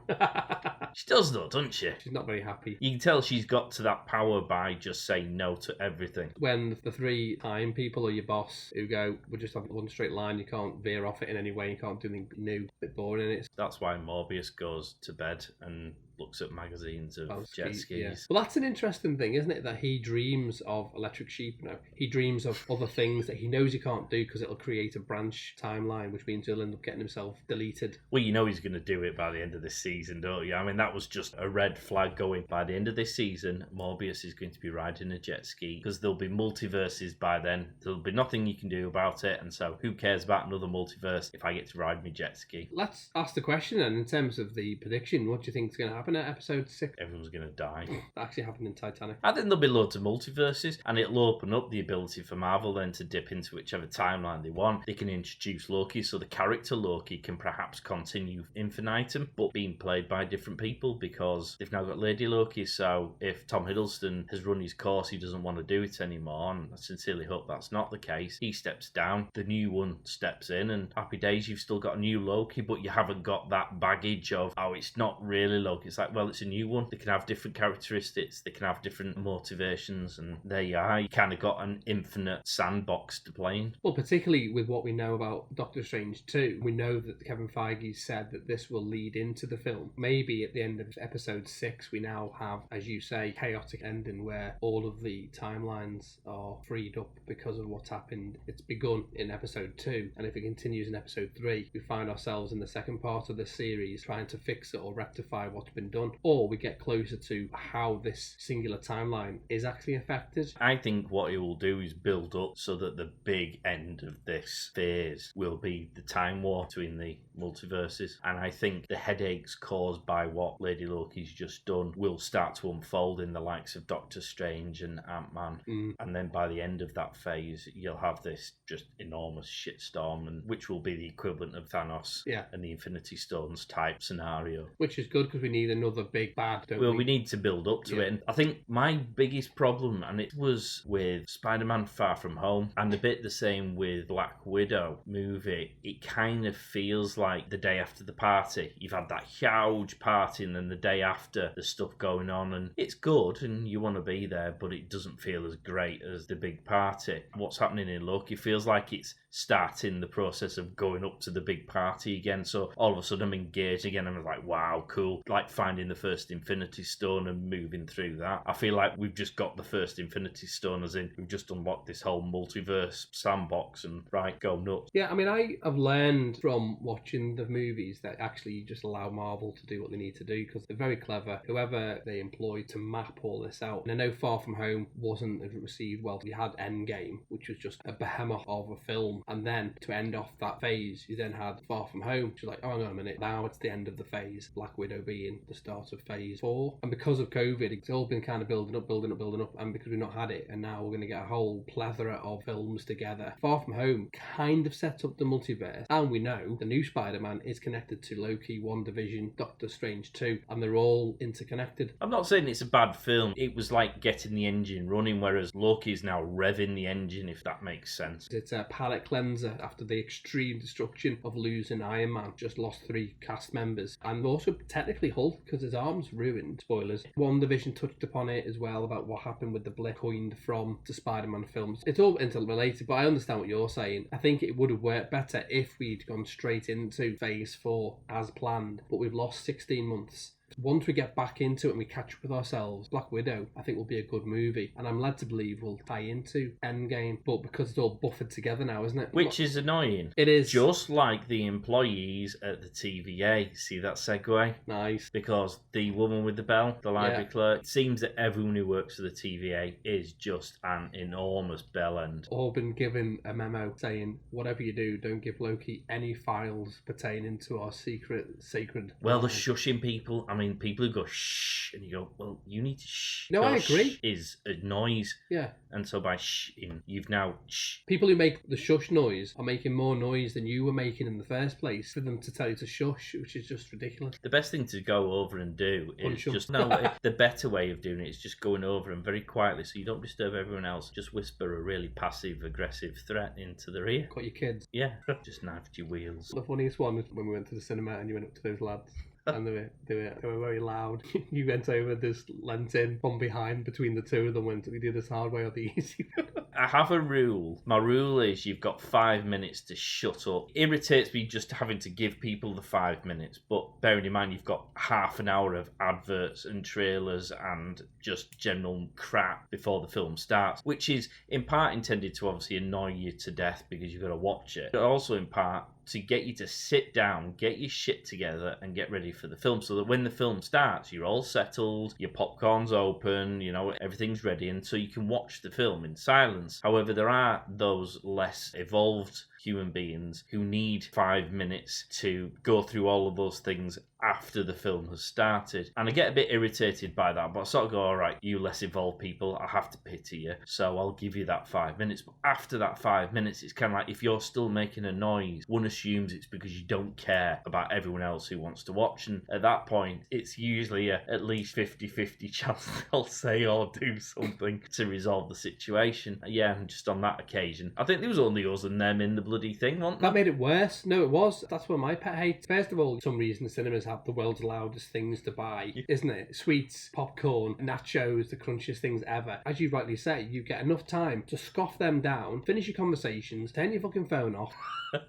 She does though, doesn't she? She's not very happy. You can tell she's got to that power by just saying no to everything. When the 3 time people or your boss who go, we'll just have one straight line, you can't veer off it in any way, you can't do anything new, a bit boring in it. That's why Morbius goes to bed and looks at magazines of jet skis. Yeah. Well, that's an interesting thing, isn't it? That he dreams of electric sheep now. He dreams of other things that he knows he can't do because it'll create a branch timeline, which means he'll end up getting himself deleted. Well, you know he's going to do it by the end of this season, don't you? I mean, that was just a red flag going. By the end of this season, Morbius is going to be riding a jet ski because there'll be multiverses by then. There'll be nothing you can do about it. And so who cares about another multiverse if I get to ride my jet ski? Let's ask the question then, in terms of the prediction, what do you think is going to happen at episode 6? Everyone's going to die. That actually happened in Titanic. I think there'll be loads of multiverses, and it'll open up the ability for Marvel then to dip into whichever timeline they want. They can introduce Loki, so the character Loki can perhaps continue infinitum, but being played by different people because they've now got Lady Loki. So if Tom Hiddleston has run his course, he doesn't want to do it anymore, and I sincerely hope that's not the case. He steps down, the new one steps in, and happy days, you've still got a new Loki, but you haven't got that baggage of, oh, it's not really Loki. It's like, well, it's a new one. They can have different characteristics, they can have different motivations, and there you are. You kind of got an infinite sandbox to play in. Well, particularly with what we know about Doctor Strange 2, we know that Kevin Feige said that this will lead into the film. Maybe at the end of episode 6, we now have, as you say, chaotic ending where all of the timelines are freed up because of what's happened. It's begun in episode 2, and if it continues in episode 3, we find ourselves in the second part of the series trying to fix it or rectify what's been done, or we get closer to how this singular timeline is actually affected. I think what he will do is build up so that the big end of this phase will be the time war between the multiverses, and I think the headaches caused by what Lady Loki's just done will start to unfold in the likes of Doctor Strange and Ant-Man, and then by the end of that phase you'll have this just enormous shitstorm, and which will be the equivalent of Thanos and the Infinity Stones type scenario, which is good because we need another big bad, don't we? Well, we need to build up to it, and I think my biggest problem, and it was with Spider-Man Far From Home, and a bit the same with Black Widow movie, it kind of feels like the day after the party. You've had that huge party, and then the day after there's stuff going on, and it's good and you want to be there, but it doesn't feel as great as the big party. What's happening in Loki feels like it's starting the process of going up to the big party again, so all of a sudden I'm engaged again, and I'm like, wow, cool. Like finding the first Infinity Stone and moving through that. I feel like we've just got the first Infinity Stone, as in we've just unlocked this whole multiverse sandbox and right, go nuts. Yeah, I mean, I have learned from watching the movies that actually you just allow Marvel to do what they need to do because they're very clever. Whoever they employed to map all this out. And I know Far From Home wasn't received well. You had Endgame, which was just a behemoth of a film. And then to end off that phase, you then had Far From Home, which was like, oh, hang on a minute, now it's the end of the phase. Black Widow being the start of phase 4. And because of COVID, it's all been kind of building up. And because we've not had it, and now we're going to get a whole plethora of films together. Far From Home kind of set up the multiverse. And we know the new Spider-Man is connected to Loki, WandaVision, Doctor Strange 2, and they're all interconnected. I'm not saying it's a bad film. It was like getting the engine running, whereas Loki is now revving the engine, if that makes sense. It's a palate cleanser after the extreme destruction of losing Iron Man. Just lost 3 cast members. And also technically Hulk, because his arm's ruined. Spoilers. WandaVision touched upon it as well, about what happened with the blip coined from the Spider-Man films. It's all interrelated, but I understand what you're saying. I think it would have worked better if we'd gone straight into phase 4 as planned, but we've lost 16 months. Once we get back into it and we catch up with ourselves, Black Widow, I think will be a good movie. And I'm led to believe we'll tie into Endgame. But because it's all buffered together now, isn't it? Which is annoying. It is. Just like the employees at the TVA. See that segue? Nice. Because the woman with the bell, the library clerk, it seems that everyone who works for the TVA is just an enormous bell end. Or been given a memo saying, whatever you do, don't give Loki any files pertaining to our sacred... Well, the shushing people, I mean, people who go shh, and you go, well, you need to shh. No, I agree. Is a noise. Yeah. And so by shhing, you've now shh. People who make the shush noise are making more noise than you were making in the first place for them to tell you to shush, which is just ridiculous. The best thing to go over and do is just, the better way of doing it is just going over and very quietly, so you don't disturb everyone else, just whisper a really passive-aggressive threat into their ear. Got your kids. Yeah. Just knifed your wheels. The funniest one was when we went to the cinema and you went up to those lads. And they were very loud. You went over, this leant in from behind between the two of them, went, do we do this hard way or the easy way? I have a rule. My rule is you've got 5 minutes to shut up. It irritates me just having to give people the 5 minutes, but bearing in mind you've got half an hour of adverts and trailers and just general crap before the film starts, which is in part intended to obviously annoy you to death because you've got to watch it, but also in part to get you to sit down, get your shit together and get ready for the film so that when the film starts, you're all settled, your popcorn's open, you know, everything's ready, and so you can watch the film in silence. However, there are those less evolved human beings who need 5 minutes to go through all of those things after the film has started. And I get a bit irritated by that, but I sort of go, all right, you less evolved people, I have to pity you, so I'll give you that 5 minutes. But after that 5 minutes, it's kind of like if you're still making a noise, one assumes it's because you don't care about everyone else who wants to watch. And at that point, it's usually at least 50-50 chance they'll say or do something to resolve the situation. Yeah, and just on that occasion, I think there was only us and them in the bloody thing, wasn't there? That made it worse. No, it was. That's what my pet hates. First of all, for some reason, the cinemas have the world's loudest things to buy, isn't it? Sweets, popcorn, nachos, the crunchiest things ever. As you rightly say, you get enough time to scoff them down, finish your conversations, turn your fucking phone off,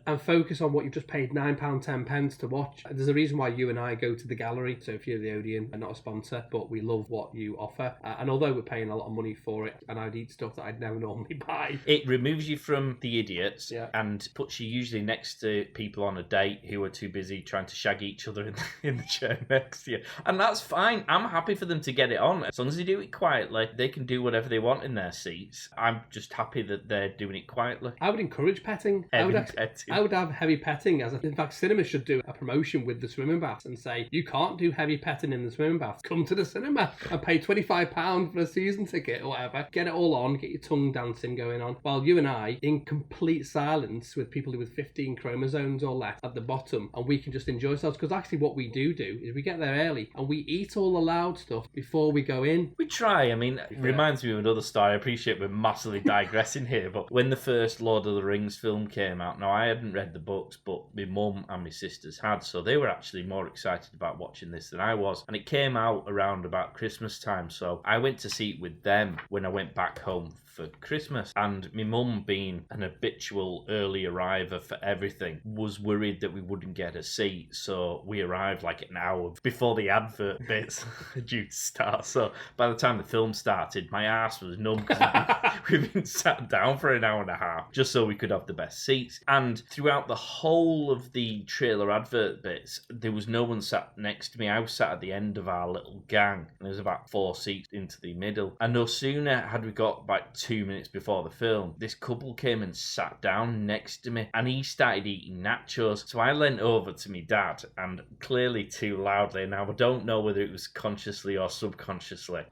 and focus on what you've just paid £9, 10p to watch. There's a reason why you and I go to the gallery. So if you're the Odeon, we're not a sponsor, but we love what you offer. And although we're paying a lot of money for it, and I'd eat stuff that I'd never normally buy, it removes you from the idiots, yeah, and puts you usually next to people on a date who are too busy trying to shag each other in the chair next to you. And that's fine. I'm happy for them to get it on. As long as they do it quietly, they can do whatever they want in their seats. I'm just happy that they're doing it quietly. I would encourage petting. I would have heavy petting. In fact, cinemas should do a promotion with the swimming baths and say, you can't do heavy petting in the swimming baths. Come to the cinema and pay £25 for a season ticket or whatever. Get it all on. Get your tongue dancing going on. While you and I, in complete silence with people with 15 chromosomes or less at the bottom, and we can just enjoy ourselves. Because actually what we do is we get there early and we eat all the loud stuff before we go in. We try. I mean, it reminds me of another story. I appreciate we're massively digressing here, but when the first Lord of the Rings film came out, now I hadn't read the books, but my mum and my sisters had, so they were actually more excited about watching this than I was. And it came out around about Christmas time, so I went to see it with them when I went back home for Christmas. And my mum, being an habitual early arriver for everything, was worried that we wouldn't get a seat. So we arrived like an hour before the advert bits due to start. So by the time the film started, my ass was numb because we've been sat down for an hour and a half just so we could have the best seats. And throughout the whole of the trailer advert bits, there was no one sat next to me. I was sat at the end of our little gang, and there was about 4 seats into the middle. And no sooner had we got like 2 minutes before the film, this couple came and sat down next to me, and he started eating nachos. So I leant over to my dad, and clearly too loudly. Now I don't know whether it was consciously or subconsciously.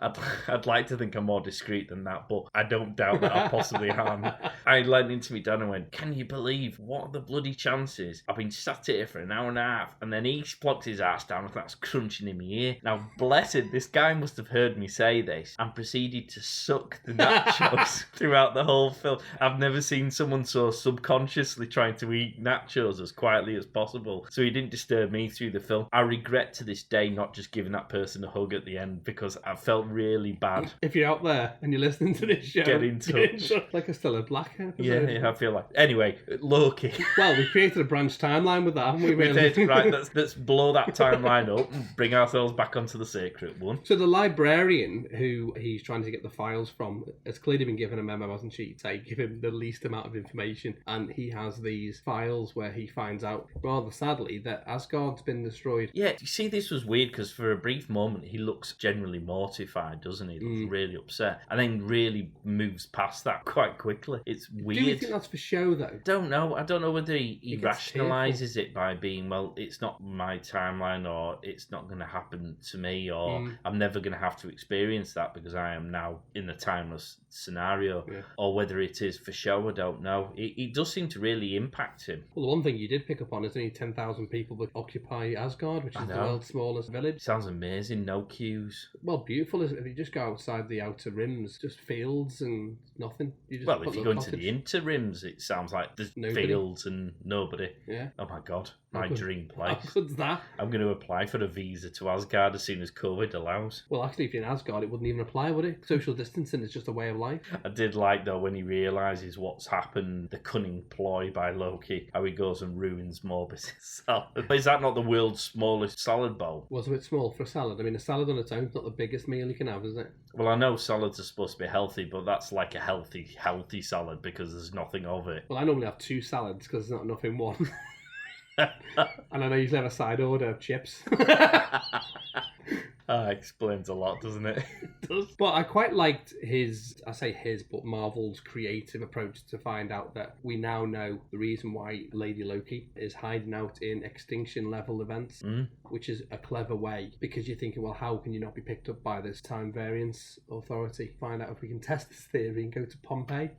I'd like to think I'm more discreet than that, but I don't doubt that I possibly am. I leant into my dad and went, "Can you believe what are the bloody chances? I've been sat here for an hour and a half," and then he plonked his ass down and that's crunching in my ear. Now, blessed, this guy must have heard me say this and proceeded to suck the nachos throughout the whole film. I've never seen someone so subconsciously trying to eat nachos as quietly as possible. So he didn't disturb me through the film. I regret to this day not just giving that person a hug at the end because I felt really bad. If you're out there and you're listening to this show, get in touch. Like a Stella Black episode. Yeah, I feel like. Anyway, Loki. Well, we created a branch timeline with that, haven't we? We did, right? Let's blow that timeline up and bring ourselves back onto the sacred one. So the librarian who he's trying to get the files from has clearly been given a memo, hasn't she? Say, give him the least amount of information, and he has these files where he finds out, rather sadly, that Asgard's been destroyed. Yeah, you see, this was weird because for a brief moment he looks generally mortified, doesn't he? He looks really upset, and then really moves past that quite quickly. It's weird. Do you think that's for show, though? I don't know whether he rationalises it by being, well, it's not my timeline, or it's not going to happen to me, or I'm never going to have to experience that because I am now in the timeless scenario, or whether it is for show, I don't know. It does seem to really impact him. Well, the one thing you did pick up on is only 10,000 people that occupy Asgard, which is the world's smallest village. Sounds amazing, no queues. Well, beautiful, isn't it? If you just go outside the outer rims, just fields and nothing. If you go into the inner rims, it sounds like there's fields and nobody. Yeah. Oh my God, my dream place. How good's that? I'm going to apply for a visa to Asgard as soon as COVID allows. Well, actually, if you're in Asgard, it wouldn't even apply, would it? Social distancing is just a way of life. I did like, though, when he realises what's happened, the cunning ploy by Loki, how he goes and ruins Morbus' salad. But is that not the world's smallest salad bowl? Was a bit small for a salad. I mean, a salad on its own is not the biggest meal you can have, is it? Well, I know salads are supposed to be healthy, but that's like a healthy salad because there's nothing of it. Well, I normally have 2 salads because there's not enough in one. And I know you usually have a side order of chips. Explains a lot, doesn't it? It does. But I quite liked but Marvel's creative approach to find out that we now know the reason why Lady Loki is hiding out in extinction level events, which is a clever way, because you're thinking, well, how can you not be picked up by this time variance authority? Find out if we can test this theory and go to Pompeii.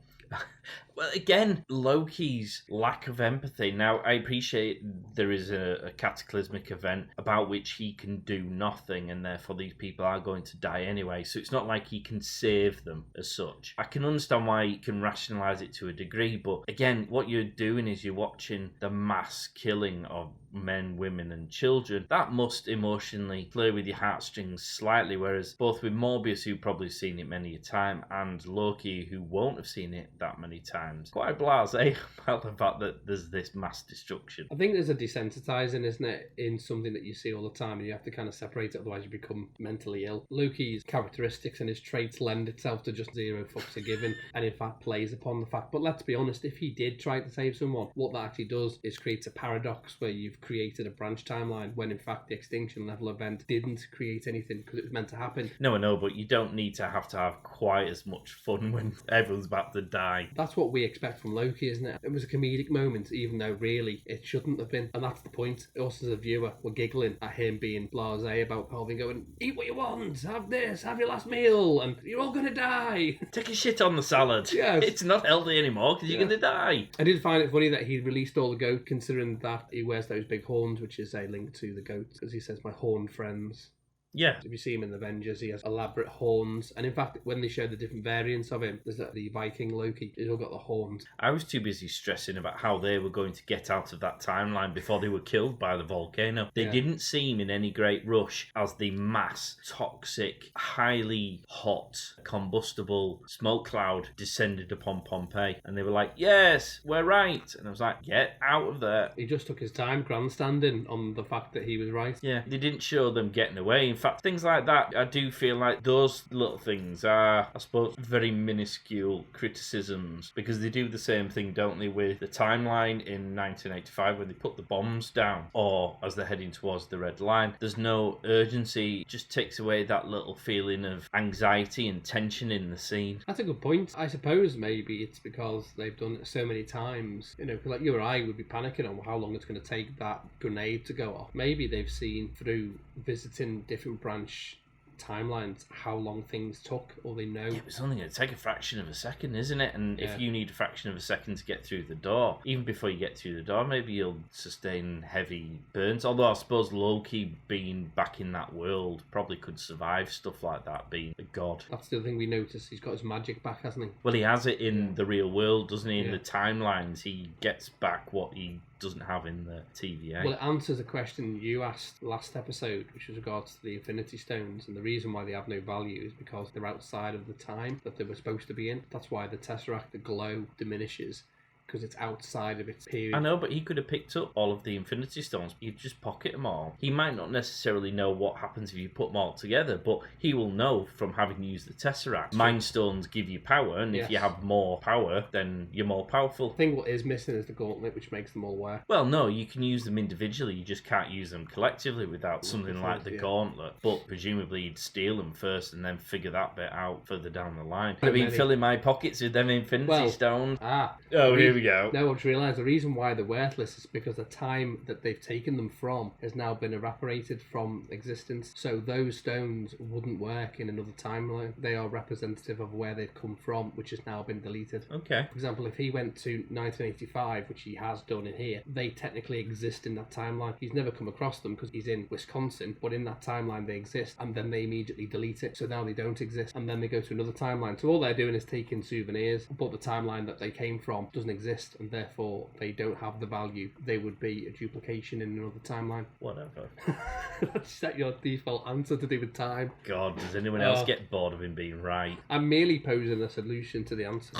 Well, again, Loki's lack of empathy. Now, I appreciate there is a cataclysmic event about which he can do nothing, and therefore these people are going to die anyway. So it's not like he can save them as such. I can understand why he can rationalise it to a degree, but again, what you're doing is you're watching the mass killing of men, women and children. That must emotionally play with your heartstrings slightly, whereas both with Morbius, who've probably seen it many a time, and Loki, who won't have seen it that many times, quite blasé about the fact that there's this mass destruction. I think there's a desensitizing, isn't it, in something that you see all the time, and you have to kind of separate it, otherwise you become mentally ill. Loki's characteristics and his traits lend itself to just zero fucks are given, and in fact plays upon the fact. But let's be honest, if he did try to save someone, what that actually does is creates a paradox where you've created a branch timeline when in fact the extinction level event didn't create anything because it was meant to happen. No, I know, but you don't need to have quite as much fun when everyone's about to die. That's what we expect from Loki, isn't it? It was a comedic moment, even though really it shouldn't have been. And that's the point. Us as a viewer, we're giggling at him being blasé about Calvin going, eat what you want, have this, have your last meal, and you're all going to die. Take a shit on the salad. Yes. It's not healthy anymore because you're going to die. I did find it funny that he released all the goat, considering that he wears those big horns, which is a link to the goats, as he says, my horned friends. Yeah. If you see him in the Avengers, he has elaborate horns. And in fact, when they show the different variants of him, there's the Viking Loki. He's all got the horns. I was too busy stressing about how they were going to get out of that timeline before they were killed by the volcano. They didn't seem in any great rush as the mass, toxic, highly hot, combustible smoke cloud descended upon Pompeii. And they were like, yes, we're right. And I was like, get out of there. He just took his time grandstanding on the fact that he was right. Yeah, they didn't show them getting away. In fact, things like that, I do feel like those little things are, I suppose, very minuscule criticisms, because they do the same thing, don't they, with the timeline in 1985 where they put the bombs down, or as they're heading towards the red line. There's no urgency. It just takes away that little feeling of anxiety and tension in the scene. That's a good point. I suppose maybe it's because they've done it so many times. You know, because like you or I would be panicking on how long it's going to take that grenade to go off. Maybe they've seen through visiting different branch timelines how long things took, or they know. Yeah, it's only going to take a fraction of a second, isn't it? And if you need a fraction of a second to get through the door, even before you get through the door, maybe you'll sustain heavy burns. Although I suppose Loki being back in that world probably could survive stuff like that, being a god. That's the other thing we noticed. He's got his magic back, hasn't he? Well, he has it in the real world, doesn't he? In the timelines, he gets back what he doesn't have in the TVA. Well, it answers a question you asked last episode, which was regards to the Infinity Stones, and the reason why they have no value is because they're outside of the time that they were supposed to be in. That's why the Tesseract, the glow, diminishes, because it's outside of its period. I know, but he could have picked up all of the Infinity Stones. You'd just pocket them all. He might not necessarily know what happens if you put them all together, but he will know from having used the Tesseract. Mind Stones give you power, and if you have more power, then you're more powerful. I think what is missing is the gauntlet, which makes them all work. Well, no, you can use them individually. You just can't use them collectively without something like the gauntlet. But presumably you'd steal them first and then figure that bit out further down the line. I've been filling my pockets with them Infinity Stones. Oh, here we go. No, I just realised the reason why they're worthless is because the time that they've taken them from has now been evaporated from existence. So those stones wouldn't work in another timeline. They are representative of where they've come from, which has now been deleted. Okay. For example, if he went to 1985, which he has done in here, they technically exist in that timeline. He's never come across them because he's in Wisconsin, but in that timeline they exist, and then they immediately delete it. So now they don't exist, and then they go to another timeline. So all they're doing is taking souvenirs, but the timeline that they came from doesn't exist, and therefore they don't have the value. They would be a duplication in another timeline. Whatever. That's your default answer to do with time. God, does anyone else get bored of him being right? I'm merely posing a solution to the answer.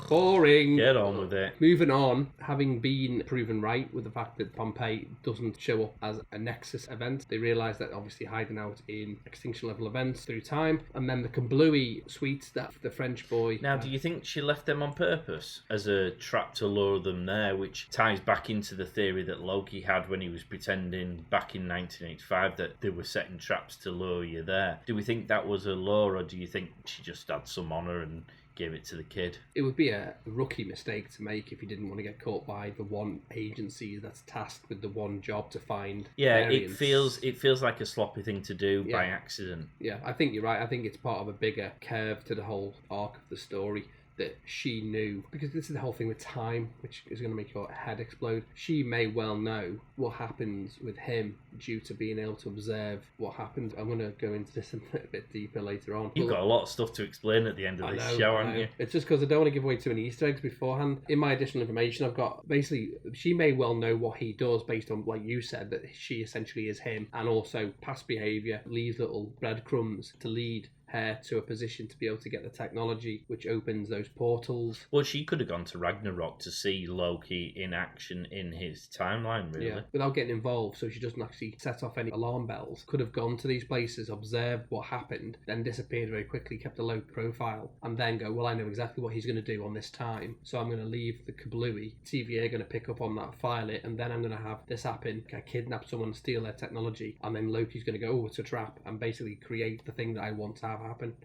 Boring. Get on with it. Moving on, having been proven right with the fact that Pompeii doesn't show up as a Nexus event, they realise that obviously hiding out in extinction level events through time, and then the Kablooey suites that the French boy... Now, do you think she left them on purpose as a trap to lure them there, which ties back into the theory that Loki had when he was pretending back in 1985 that they were setting traps to lure you there? Do we think that was a lure, or do you think she just had some honour and gave it to the kid? It would be a rookie mistake to make if you didn't want to get caught by the one agency that's tasked with the one job to find variants. It feels like a sloppy thing to do by accident. Yeah, I think you're right. I think it's part of a bigger curve to the whole arc of the story, that she knew, because this is the whole thing with time, which is going to make your head explode. She may well know what happens with him due to being able to observe what happens. I'm going to go into this a bit deeper later on. You've got a lot of stuff to explain at the end of this show, haven't you? It's just because I don't want to give away too many Easter eggs beforehand. In my additional information, I've got basically, she may well know what he does based on, like you said, that she essentially is him, and also past behaviour leaves little breadcrumbs to lead her to a position to be able to get the technology which opens those portals. Well, she could have gone to Ragnarok to see Loki in action in his timeline, really. Yeah, without getting involved, so she doesn't actually set off any alarm bells. Could have gone to these places, observed what happened, then disappeared very quickly, kept a low profile, and then go, well, I know exactly what he's going to do on this time, so I'm going to leave the Kablooey. TVA are going to pick up on that, file it, and then I'm going to have this happen, kidnap someone, steal their technology, and then Loki's going to go, oh, it's a trap, and basically create the thing that I want to have happen.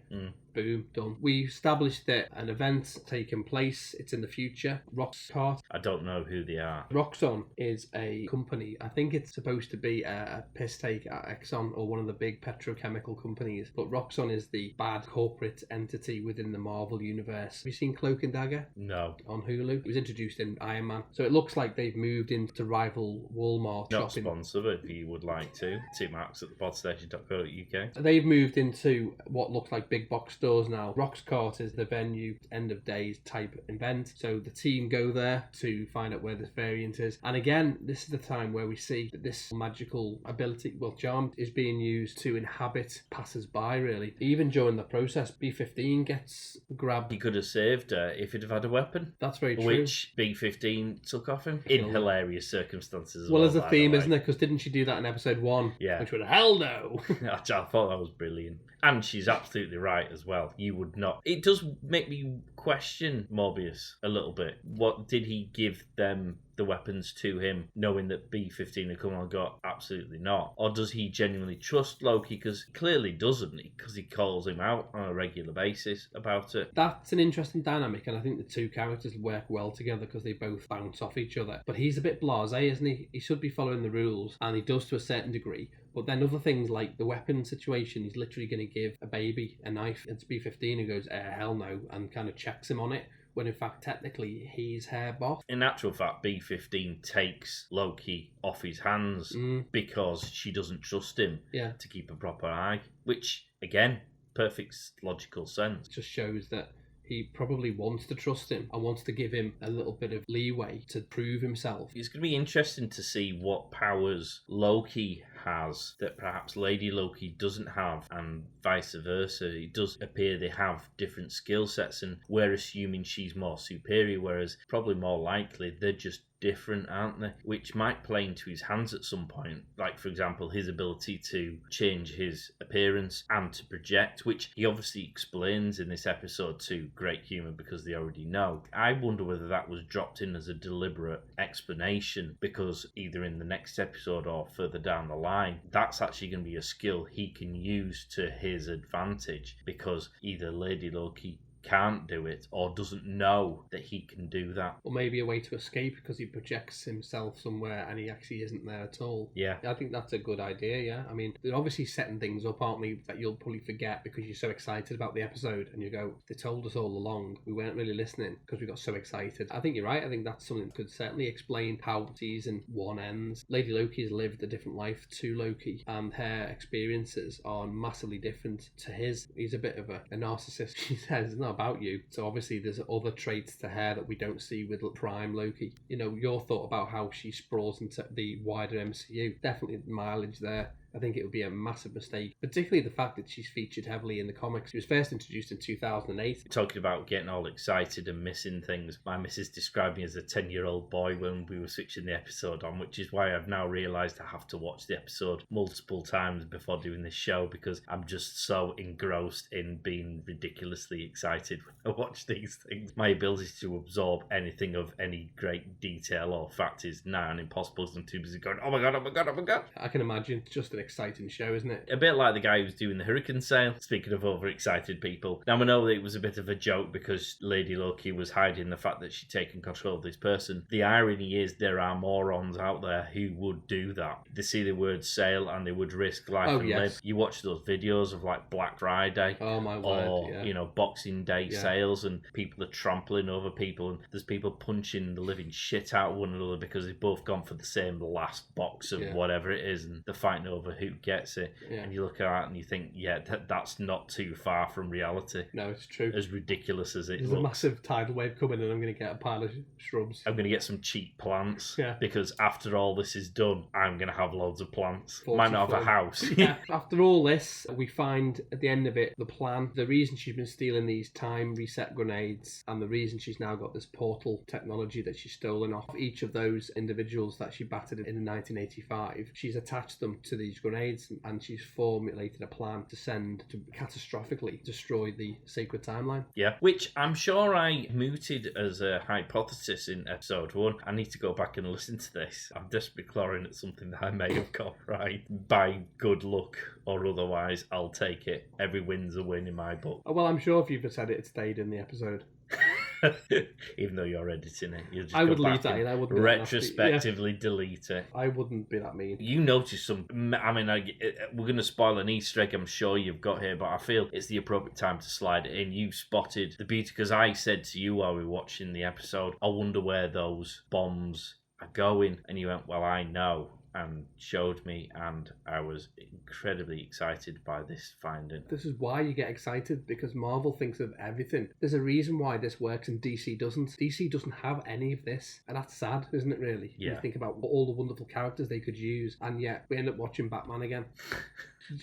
Boom, done. We established that an event's taking place. It's in the future. Roxcart. I don't know who they are. Roxxon is a company. I think it's supposed to be a piss take at Exxon or one of the big petrochemical companies. But Roxxon is the bad corporate entity within the Marvel universe. Have you seen Cloak and Dagger? No. On Hulu. It was introduced in Iron Man. So it looks like they've moved into rival Walmart Not shopping. sponsor, but if you would like to. 2marks at thepodstation.co.uk. They've moved into what looks like big box stores now. Roxcart is the venue, end of days type event. So the team go there to find out where this variant is. And again, this is the time where we see that this magical ability, well, charm, is being used to inhabit passers-by, really. Even during the process, B-15 gets grabbed. He could have saved her if he'd have had a weapon. That's very true. Which B-15 took off him in hilarious circumstances. Well, as a theme, isn't it? Because didn't she do that in episode 1? Yeah. Which would, hell no! I thought that was brilliant. And she's absolutely right as well. You would not. It does make me question Morbius a little bit. What did he give them the weapons to him, knowing that B-15 had come on and got absolutely not? Or does he genuinely trust Loki? Because clearly doesn't he? Because he calls him out on a regular basis about it. That's an interesting dynamic, and I think the two characters work well together because they both bounce off each other. But he's a bit blasé, isn't he? He should be following the rules, and he does to a certain degree. But then other things like the weapon situation, he's literally going to give a baby a knife. It's B-15 who goes, hell no, and kind of checks him on it, when in fact, technically, he's her boss. In actual fact, B-15 takes Loki off his hands because she doesn't trust him to keep a proper eye, which, again, perfect logical sense. It just shows that he probably wants to trust him and wants to give him a little bit of leeway to prove himself. It's going to be interesting to see what powers Loki has that perhaps Lady Loki doesn't have, and vice versa. It does appear they have different skill sets, and we're assuming she's more superior, whereas probably more likely they're just different, aren't they? Which might play into his hands at some point. Like, for example, his ability to change his appearance and to project, which he obviously explains in this episode to great humour because they already know. I wonder whether that was dropped in as a deliberate explanation because either in the next episode or further down the line, that's actually going to be a skill he can use to his advantage because either Lady Loki can't do it or doesn't know that he can do that. Or maybe a way to escape because he projects himself somewhere and he actually isn't there at all. Yeah. I think that's a good idea, yeah. I mean, they're obviously setting things up, aren't they, that you'll probably forget because you're so excited about the episode and you go, they told us all along. We weren't really listening because we got so excited. I think you're right. I think that's something that could certainly explain how season 1 ends. Lady Loki has lived a different life to Loki and her experiences are massively different to his. He's a bit of a narcissist. She says, no, about you. So obviously there's other traits to her that we don't see with prime Loki. You know, your thought about how she sprawls into the wider MCU, definitely mileage there. I think it would be a massive mistake, particularly the fact that she's featured heavily in the comics. She was first introduced in 2008. Talking about getting all excited and missing things, my missus described me as a 10-year-old boy when we were switching the episode on, which is why I've now realised I have to watch the episode multiple times before doing this show because I'm just so engrossed in being ridiculously excited when I watch these things. My ability to absorb anything of any great detail or fact is now impossible because I'm too busy going, oh my god, oh my god, oh my god. I can imagine. It's just an exciting show, isn't it? A bit like the guy who's doing the hurricane sale, speaking of overexcited people. Now I know that it was a bit of a joke because Lady Loki was hiding the fact that she'd taken control of this person. The irony is there are morons out there who would do that. They see the word sale and they would risk life and limb. You watch those videos of like Black Friday or you know, Boxing Day sales and people are trampling over people and there's people punching the living shit out of one another because they've both gone for the same last box of whatever it is and they're fighting over who gets it, and you look at that and you think, that's not too far from reality. No, it's true. As ridiculous as it There's looks. a massive tidal wave coming and I'm going to get a pile of shrubs. I'm going to get some cheap plants because after all this is done, I'm going to have loads of plants. Might not have a house. After all this, we find at the end of it the plan, the reason she's been stealing these time reset grenades and the reason she's now got this portal technology that she's stolen off each of those individuals that she battered in 1985. She's attached them to these grenades, and she's formulated a plan to send to catastrophically destroy the sacred timeline. Yeah, which I'm sure I mooted as a hypothesis in episode 1. I need to go back and listen to this. I'm desperately clawing at something that I may have got right. By good luck or otherwise, I'll take it. Every win's a win in my book. Well, I'm sure if you've said it, it stayed in the episode. Even though you're editing it, you'll just I go would leave back that and in. I wouldn't retrospectively delete it. I wouldn't be that mean. You notice some. I mean, we're going to spoil an Easter egg I'm sure you've got here, but I feel it's the appropriate time to slide it in. You spotted the beauty, because I said to you while we were watching the episode, I wonder where those bombs are going, and you went, well, I know, and showed me, and I was incredibly excited by this finding. This is why you get excited, because Marvel thinks of everything. There's a reason why this works and DC doesn't. DC doesn't have any of this, and that's sad, isn't it, really? Yeah. You think about all the wonderful characters they could use, and yet we end up watching Batman again.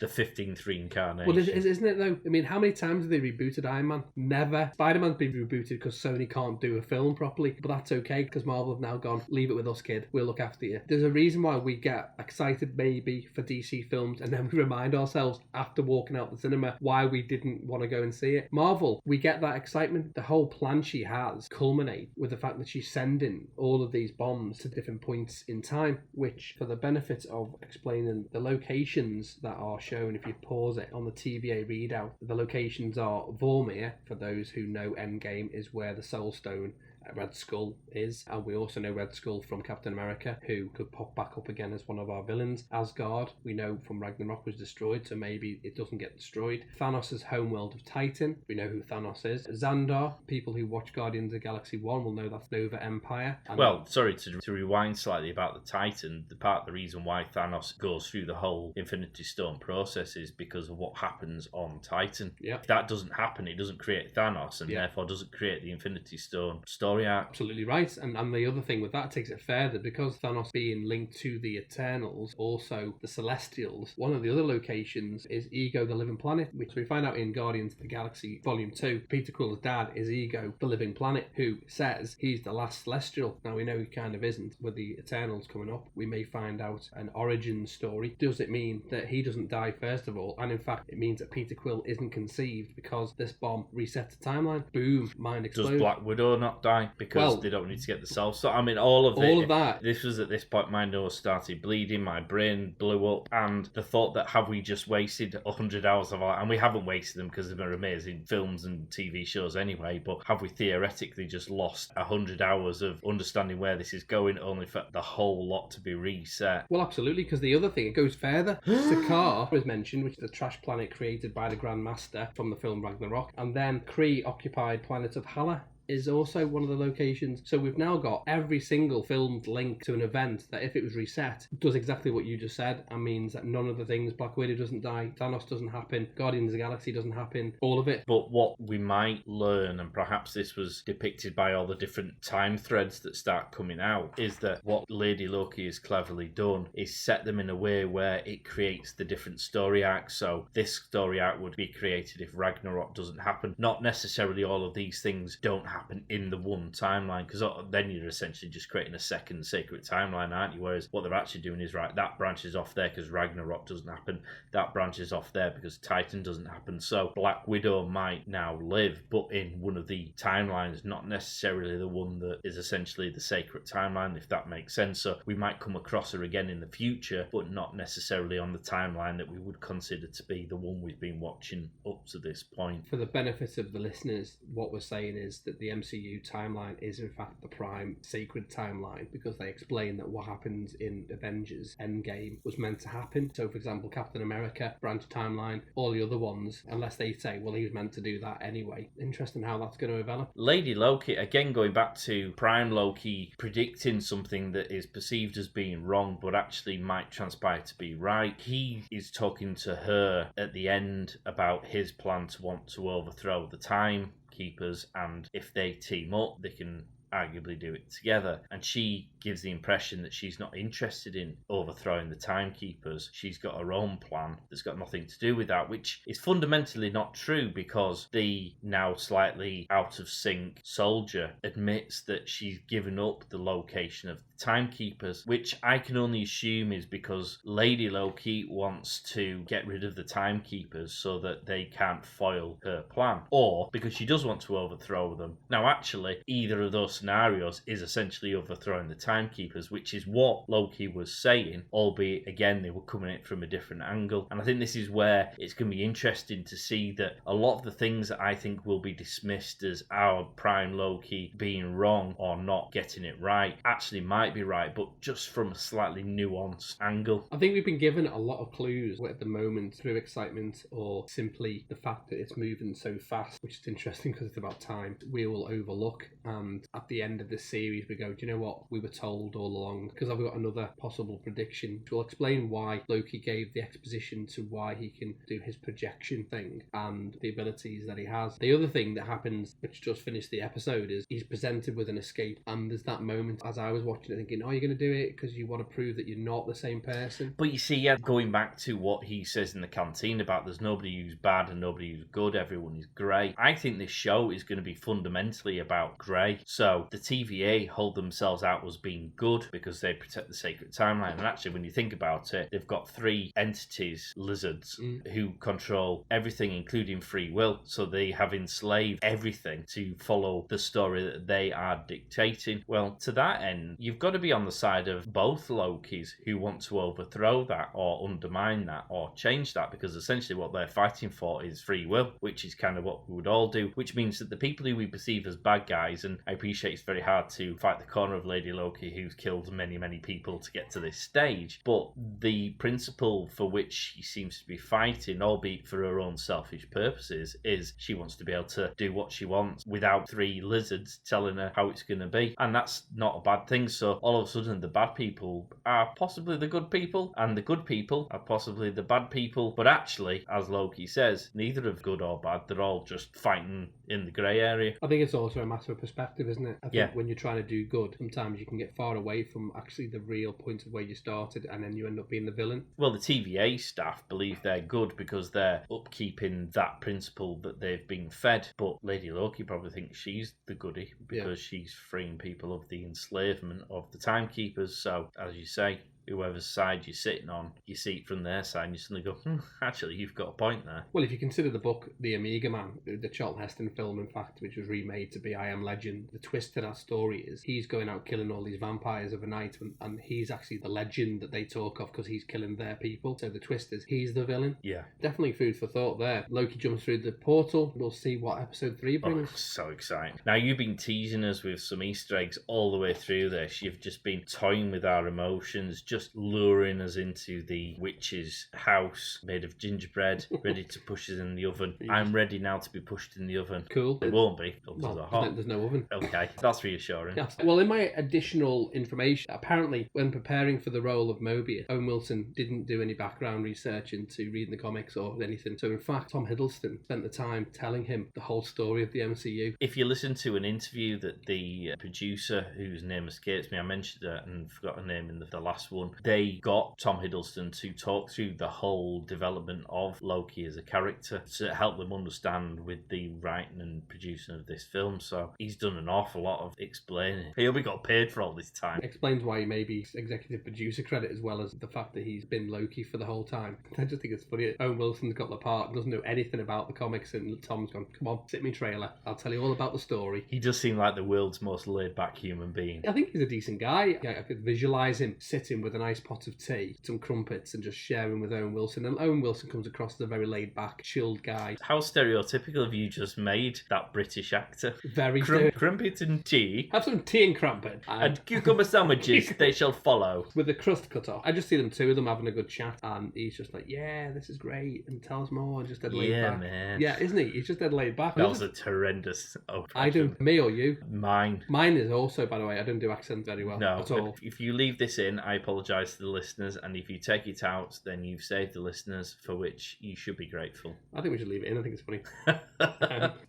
The 15th reincarnation. Well, isn't it though? I mean, how many times have they rebooted Iron Man? Never. Spider-Man's been rebooted because Sony can't do a film properly, but that's okay because Marvel have now gone, leave it with us, kid. We'll look after you. There's a reason why we get excited maybe for DC films, and then we remind ourselves after walking out the cinema why we didn't want to go and see it. Marvel, we get that excitement. The whole plan she has culminate with the fact that she's sending all of these bombs to different points in time, which, for the benefit of explaining the locations that are shown, if you pause it on the TVA readout, the locations are Vormir, for those who know Endgame is where the Soul Stone Red Skull is, and we also know Red Skull from Captain America, who could pop back up again as one of our villains. Asgard, we know from Ragnarok, was destroyed, so maybe it doesn't get destroyed. Thanos' homeworld of Titan, we know who Thanos is. Xandar, people who watch Guardians of the Galaxy 1 will know that's Nova Empire. And well, sorry to rewind slightly about the Titan. The reason why Thanos goes through the whole Infinity Stone process is because of what happens on Titan. Yeah. If that doesn't happen, it doesn't create Thanos, and therefore doesn't create the Infinity Stone story arc. Absolutely right. And the other thing with that takes it further, because Thanos being linked to the Eternals, also the Celestials, one of the other locations is Ego, the living planet, which we find out in Guardians of the Galaxy Volume 2. Peter Quill's dad is Ego, the living planet, who says he's the last Celestial. Now, we know he kind of isn't. With the Eternals coming up, we may find out an origin story. Does it mean that he doesn't die first of all? And in fact, it means that Peter Quill isn't conceived because this bomb resets the timeline. Boom, mind explodes. Does Black Widow not die because they don't need to get the cell? So I mean, all of that. This was at this point my nose started bleeding, my brain blew up, and the thought that have we just wasted 100 hours of our, and we haven't wasted them because they're amazing films and TV shows anyway, but have we theoretically just lost 100 hours of understanding where this is going, only for the whole lot to be reset? Well, absolutely, because the other thing, it goes further. Sakaar is mentioned, which is the trash planet created by the Grand Master from the film Ragnarok, and then Kree-occupied planet of Hala is also one of the locations. So we've now got every single filmed link to an event that, if it was reset, does exactly what you just said, and means that none of the things, Black Widow doesn't die, Thanos doesn't happen, Guardians of the Galaxy doesn't happen, all of it. But what we might learn, and perhaps this was depicted by all the different time threads that start coming out, is that what Lady Loki has cleverly done is set them in a way where it creates the different story arcs. So this story arc would be created if Ragnarok doesn't happen. Not necessarily all of these things don't happen in the one timeline, because then you're essentially just creating a second sacred timeline, aren't you? Whereas what they're actually doing is, right, that branches off there because Ragnarok doesn't happen, that branches off there because Titan doesn't happen. So Black Widow might now live, but in one of the timelines, not necessarily the one that is essentially the sacred timeline, if that makes sense. So we might come across her again in the future, but not necessarily on the timeline that we would consider to be the one we've been watching up to this point. For the benefit of the listeners, what we're saying is that the MCU timeline is in fact the prime sacred timeline, because they explain that what happens in Avengers Endgame was meant to happen. So, for example, Captain America, branch timeline, all the other ones, unless they say, well, he was meant to do that anyway. Interesting how that's going to develop. Lady Loki, again going back to Prime Loki predicting something that is perceived as being wrong but actually might transpire to be right. He is talking to her at the end about his plan to want to overthrow the Time Keepers, and if they team up, they can arguably do it together. And she gives the impression that she's not interested in overthrowing the timekeepers. She's got her own plan that's got nothing to do with that, which is fundamentally not true, because the now slightly out of sync soldier admits that she's given up the location of the timekeepers, which I can only assume is because Lady Loki wants to get rid of the timekeepers so that they can't foil her plan, or because she does want to overthrow them. Now, actually, either of those scenarios is essentially overthrowing the timekeepers, which is what Loki was saying, albeit again they were coming at it from a different angle. And I think this is where it's going to be interesting to see that a lot of the things that I think will be dismissed as our prime Loki being wrong or not getting it right actually might be right, but just from a slightly nuanced angle. I think we've been given a lot of clues at the moment through excitement or simply the fact that it's moving so fast, which is interesting because it's about time. We will overlook, and at the end of this series we go, do you know what we were told all along? Because I've got another possible prediction which will explain why Loki gave the exposition to why he can do his projection thing and the abilities that he has. The other thing that happens, which just finished the episode, is he's presented with an escape, and there's that moment as I was watching it thinking, oh, you're going to do it because you want to prove that you're not the same person. But you see, yeah, going back to what he says in the canteen about there's nobody who's bad and nobody who's good, everyone is grey. I think this show is going to be fundamentally about grey. So the TVA hold themselves out as being good because they protect the sacred timeline. And actually, when you think about it, they've got three entities, lizards, who control everything, including free will. So they have enslaved everything to follow the story that they are dictating. Well, to that end, you've got to be on the side of both Lokis who want to overthrow that or undermine that or change that, because essentially what they're fighting for is free will, which is kind of what we would all do, which means that the people who we perceive as bad guys, and I appreciate it's very hard to fight the corner of Lady Loki who's killed many, many people to get to this stage, but the principle for which she seems to be fighting, albeit for her own selfish purposes, is she wants to be able to do what she wants without three lizards telling her how it's going to be. And that's not a bad thing. So all of a sudden the bad people are possibly the good people and the good people are possibly the bad people, but actually, as Loki says, neither of good or bad, they're all just fighting in the grey area. I think it's also a matter of perspective, isn't it? I think when you're trying to do good, sometimes you can get far away from actually the real point of where you started, and then you end up being the villain. Well, the TVA staff believe they're good because they're upkeeping that principle that they've been fed, but Lady Loki probably thinks she's the goody because she's freeing people of the enslavement of the timekeepers. So, as you say, whoever's side you're sitting on, you see it from their side and you suddenly go, actually, you've got a point there. Well, if you consider the book The Omega Man, the Charlton Heston film, in fact, which was remade to be I Am Legend, the twist to that story is he's going out killing all these vampires overnight, and he's actually the legend that they talk of because he's killing their people. So the twist is he's the villain. Yeah. Definitely food for thought there. Loki jumps through the portal. We'll see what episode 3 brings. Oh, so exciting. Now, you've been teasing us with some Easter eggs all the way through this. You've just been toying with our emotions, just luring us into the witch's house made of gingerbread, ready to push us in the oven. I'm ready now to be pushed in the oven. Cool. It won't be, because Well, they're hot. there's no oven. Okay, that's reassuring. Yes. Well, in my additional information, apparently when preparing for the role of Mobius, Owen Wilson didn't do any background research into reading the comics or anything. So in fact, Tom Hiddleston spent the time telling him the whole story of the MCU. If you listen to an interview that the producer, whose name escapes me, I mentioned it and forgot her name in the last one, they got Tom Hiddleston to talk through the whole development of Loki as a character to help them understand with the writing and producing of this film. So he's done an awful lot of explaining. He only got paid for all this time. Explains why he may be executive producer credit as well as the fact that he's been Loki for the whole time. I just think it's funny. Owen Wilson's got the part, doesn't know anything about the comics, and Tom's gone, come on, sit me trailer. I'll tell you all about the story. He does seem like the world's most laid-back human being. I think he's a decent guy. I could visualise him sitting with a nice pot of tea, some crumpets, and just sharing with Owen Wilson. And Owen Wilson comes across as a very laid-back, chilled guy. How stereotypical have you just made that British actor? Very Crumpet and tea. Have some tea and crumpet. And cucumber sandwiches, they shall follow. With the crust cut off. I just see them, two of them, having a good chat, and he's just like, yeah, this is great, and tell us more, and just dead laid back. Man. Yeah, isn't he? He's just dead laid back. That was a horrendous I do. Me or you? Mine. Mine is also, by the way, I don't do accents very well No, at all. if you leave this in, I apologise apologise to the listeners, and if you take it out, then you've saved the listeners, for which you should be grateful. I think we should leave it in. I think it's funny.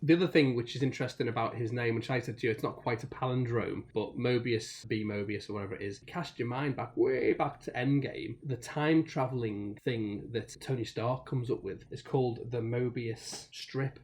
The other thing which is interesting about his name, which I said to you, it's not quite a palindrome, but Mobius, B Mobius or whatever it is, cast your mind way back to Endgame. The time travelling thing that Tony Stark comes up with is called the Mobius strip,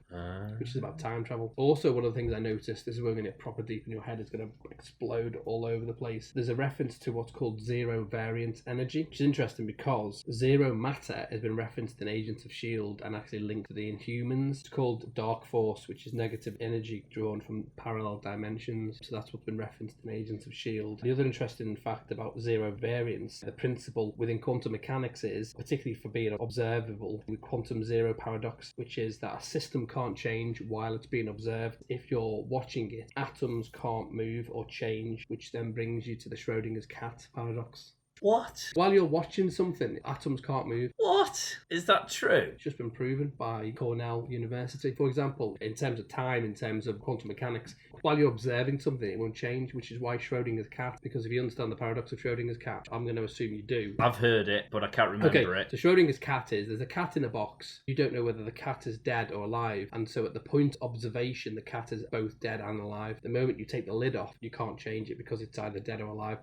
which is about time travel. Also, one of the things I noticed, this is where we're going to get proper deep and your head is going to explode all over the place. There's a reference to what's called zero variance energy, which is interesting because zero matter has been referenced in Agents of S.H.I.E.L.D. and actually linked to the Inhumans. It's called dark force, which is negative energy drawn from parallel dimensions. So that's what's been referenced in Agents of S.H.I.E.L.D. The other interesting fact about zero variance, the principle within quantum mechanics is, particularly for being observable, with quantum zero paradox, which is that a system can't change while it's being observed. If you're watching it, atoms can't move or change, which then brings you to the Schrodinger's cat paradox. What? While you're watching something, atoms can't move. What? Is that true? It's just been proven by Cornell University. For example, in terms of time, in terms of quantum mechanics, while you're observing something, it won't change, which is why Schrodinger's cat, because if you understand the paradox of Schrodinger's cat, I'm going to assume you do. I've heard it, but I can't remember it. So Schrodinger's cat is, there's a cat in a box. You don't know whether the cat is dead or alive. And so at the point of observation, the cat is both dead and alive. The moment you take the lid off, you can't change it because it's either dead or alive.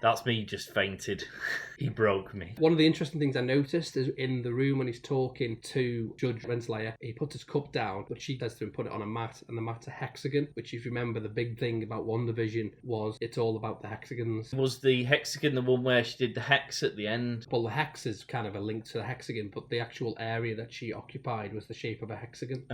That's me just fainted. He broke me. One of the interesting things I noticed is in the room when he's talking to Judge Renslayer, he puts his cup down, but she says to him, put it on a mat, and the mat's a hexagon, which if you remember, the big thing about WandaVision was it's all about the hexagons. Was the hexagon the one where she did the hex at the end? Well, the hex is kind of a link to the hexagon, but the actual area that she occupied was the shape of a hexagon.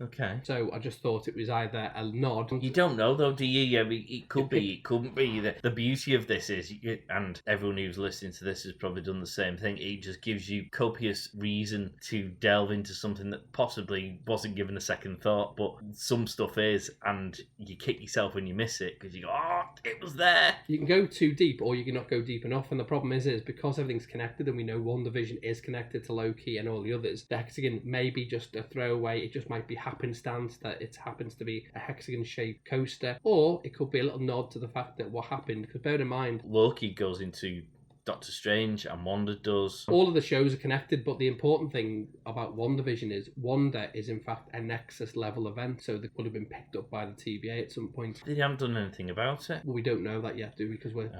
Okay. So I just thought it was either a nod. You don't know though, do you? I mean, it could be, it couldn't be. The beauty of this is, and everyone who's listening to this has probably done the same thing, it just gives you copious reason to delve into something that possibly wasn't given a second thought, but some stuff is, and you kick yourself when you miss it because you go, oh, it was there. You can go too deep or you can not go deep enough, and the problem is because everything's connected and we know WandaVision is connected to Loki and all the others, the hexagon may be just a throwaway. It just might be happenstance that it happens to be a hexagon shaped coaster, or it could be a little nod to the fact that what happened, because bear in mind, Loki goes into Doctor Strange and Wanda does. All of the shows are connected, but the important thing about WandaVision is Wanda is in fact a Nexus level event, so they could have been picked up by the TVA at some point. They haven't done anything about it. Well, we don't know that yet, do we? Because we're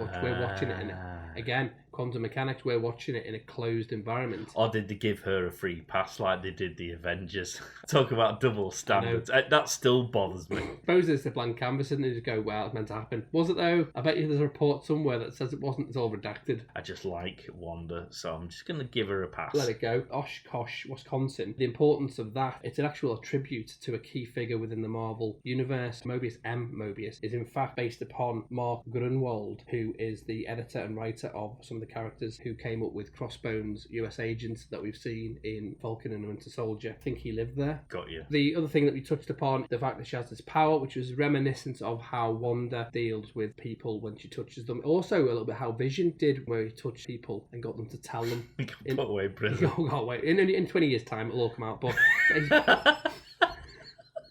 watching it in it. Again, quantum mechanics, we're watching it in a closed environment. Or did they give her a free pass like they did the Avengers? Talk about double standards. That still bothers me. I suppose it's a blank canvas and they just go, well, it's meant to happen. Was it though? I bet you there's a report somewhere that says it wasn't. It's all redacted. I just like Wanda, so I'm just going to give her a pass. Let it go. Oshkosh, Wisconsin. The importance of that, it's an actual tribute to a key figure within the Marvel universe. Mobius M. Mobius is in fact based upon Mark Grunwald, who is the editor and writer of some of the characters who came up with Crossbones, US agents that we've seen in Falcon and Winter Soldier. I think he lived there. Got you. The other thing that we touched upon, the fact that she has this power, which was reminiscent of how Wanda deals with people when she touches them. Also a little bit how Vision did, where he touched people and got them to tell them. Put away in prison. Oh, wait. In 20 years' time, it'll all come out. But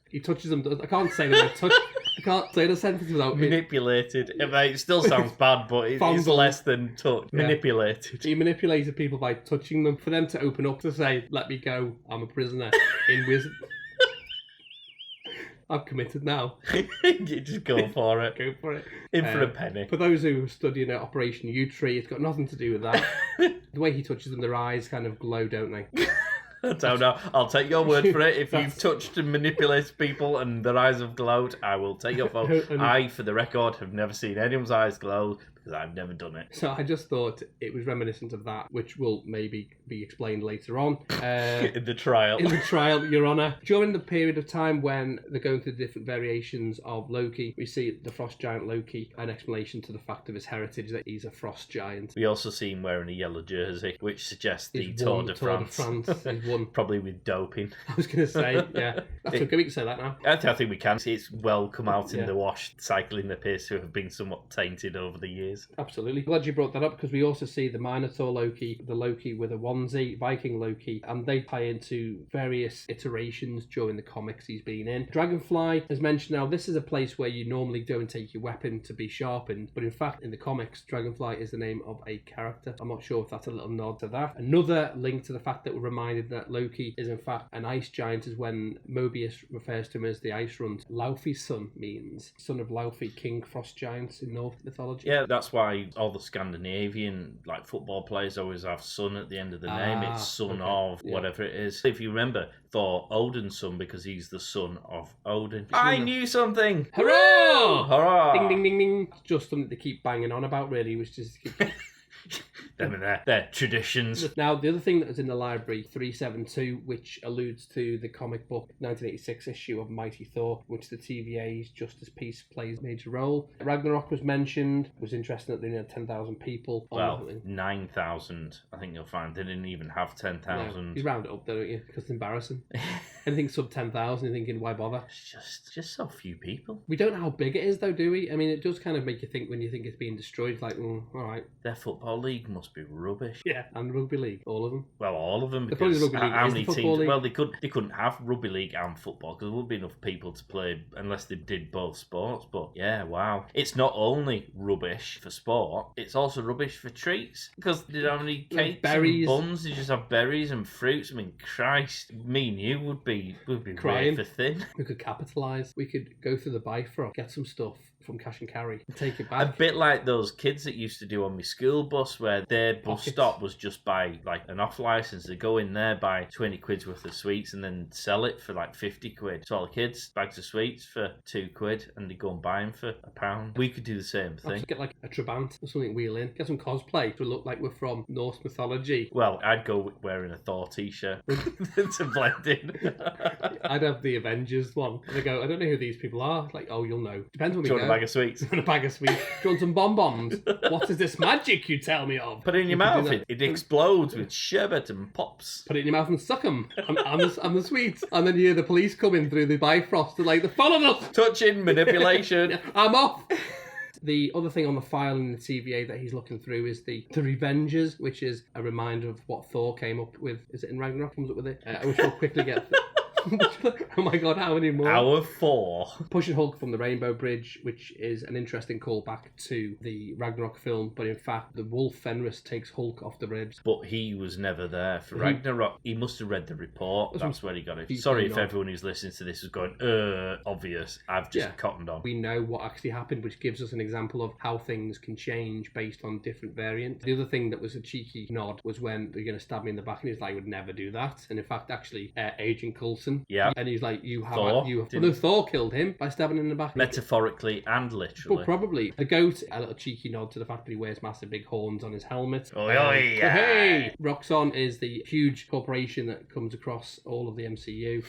he touches them. I can't say that I touch. I can't say the sentence without manipulated. It still sounds bad, but it's less than touch. Yeah. Manipulated. He manipulated people by touching them for them to open up to say, "Let me go. I'm a prisoner in Wizard." I've committed now. You just go for it. Go for it. In for a penny. For those who are studying at Operation U-Tree, it's got nothing to do with that. The way he touches them, their eyes kind of glow, don't they? I'll take your word for it. If you've touched and manipulated people and their eyes have glowed, I will take your vote. I, for the record, have never seen anyone's eyes glow because I've never done it. So I just thought it was reminiscent of that, which will maybe be explained later on. In the trial. In the trial, Your Honour. During the period of time when they're going through the different variations of Loki, we see the frost giant Loki, an explanation to the fact of his heritage that he's a frost giant. We also see him wearing a yellow jersey, which suggests the Tour de France. He's won. Probably with doping. I was going to say, yeah. That's okay, we can say that now. I think we can. It's well come out in the wash. Cycling appears to have been somewhat tainted over the years. is. Absolutely. Glad you brought that up, because we also see the Minotaur Loki, the Loki with a onesie, Viking Loki, and they tie into various iterations during the comics he's been in. Dragonfly, as mentioned, now this is a place where you normally go and take your weapon to be sharpened, but in fact in the comics Dragonfly is the name of a character. I'm not sure if that's a little nod to that. Another link to the fact that we're reminded that Loki is in fact an ice giant is when Mobius refers to him as the Ice Runt. Laufey's son means son of Laufey, king frost giants in Norse mythology. Yeah, that's why all the Scandinavian like football players always have son at the end of the name. It's son of whatever it is. If you remember, Thor, Odin's son, because he's the son of Odin. I knew something! Hurrah! Hurrah! Ding ding ding ding. Just something to keep banging on about, really, which is them and their traditions. Now, the other thing that was in the library, 372, which alludes to the comic book 1986 issue of Mighty Thor, which the TVA's Justice Peace plays a major role. Ragnarok was mentioned. It was interesting that they had 10,000 people. Well, 9,000, I think you'll find. They didn't even have 10,000. No, you round it up, don't you? Because it's embarrassing. Anything sub 10,000, you're thinking, why bother? It's just so few people. We don't know how big it is, though, do we? I mean, it does kind of make you think when you think it's being destroyed, it's like, all right. Their football league must be rubbish. Yeah, and rugby league, all of them. Well, all of them. Because Because the rugby league how is many the football teams? league. Well, they couldn't have rugby league and football because there wouldn't be enough people to play unless they did both sports. But yeah, wow, it's not only rubbish for sport; it's also rubbish for treats because they don't have any cakes, berries, and buns. They just have berries and fruits. I mean, Christ, me and you would be crying for thin. We could capitalise. We could go through the Bifrost, get some stuff from Cash and Carry and take it back. A bit like those kids that used to do on my school bus where their bus stop was just buy like an off license. They go in there, buy 20 quid's worth of sweets and then sell it for like 50 quid. So all the kids, bags of sweets for 2 quid and they go and buy them for £1. We could do the same thing. Get like a Trabant or something wheel in. Get some cosplay to look like we're from Norse mythology. Well, I'd go wearing a Thor t-shirt to blend in. I'd have the Avengers one. And I go, I don't know who these people are. Like, oh, you'll know. Depends when we Do go. you want a bag of sweets? A bag of sweets. Do you want some bonbons? What is this magic you tell me of? Put it in your mouth. It explodes with sherbet and pops. Put it in your mouth and suck them. And the sweets. And then you hear the police coming through the Bifrost. They're like, they followed us. Touching, manipulation. I'm off. The other thing on the file in the TVA that he's looking through is the Revengers, which is a reminder of what Thor came up with. Is it in Ragnarok? Comes up with it, which we'll quickly get. Oh my god, how many more? Hour 4. Pushing Hulk from the Rainbow Bridge, which is an interesting callback to the Ragnarok film, but in fact, the wolf Fenris takes Hulk off the bridge. But he was never there for Ragnarok. He must have read the report. That's where he got it. Sorry if everyone who's listening to this is going, obvious. I've just cottoned on. We know what actually happened, which gives us an example of how things can change based on different variants. The other thing that was a cheeky nod was when they're going to stab me in the back, and he's like, I would never do that. And in fact, actually, Agent Coulson. Yeah. And he's like, Thor Thor killed him by stabbing him in the back. Metaphorically and literally. Well, probably. The goat, a little cheeky nod to the fact that he wears massive big horns on his helmet. Oi, oi, yeah. Hey! Roxxon is the huge corporation that comes across all of the MCU.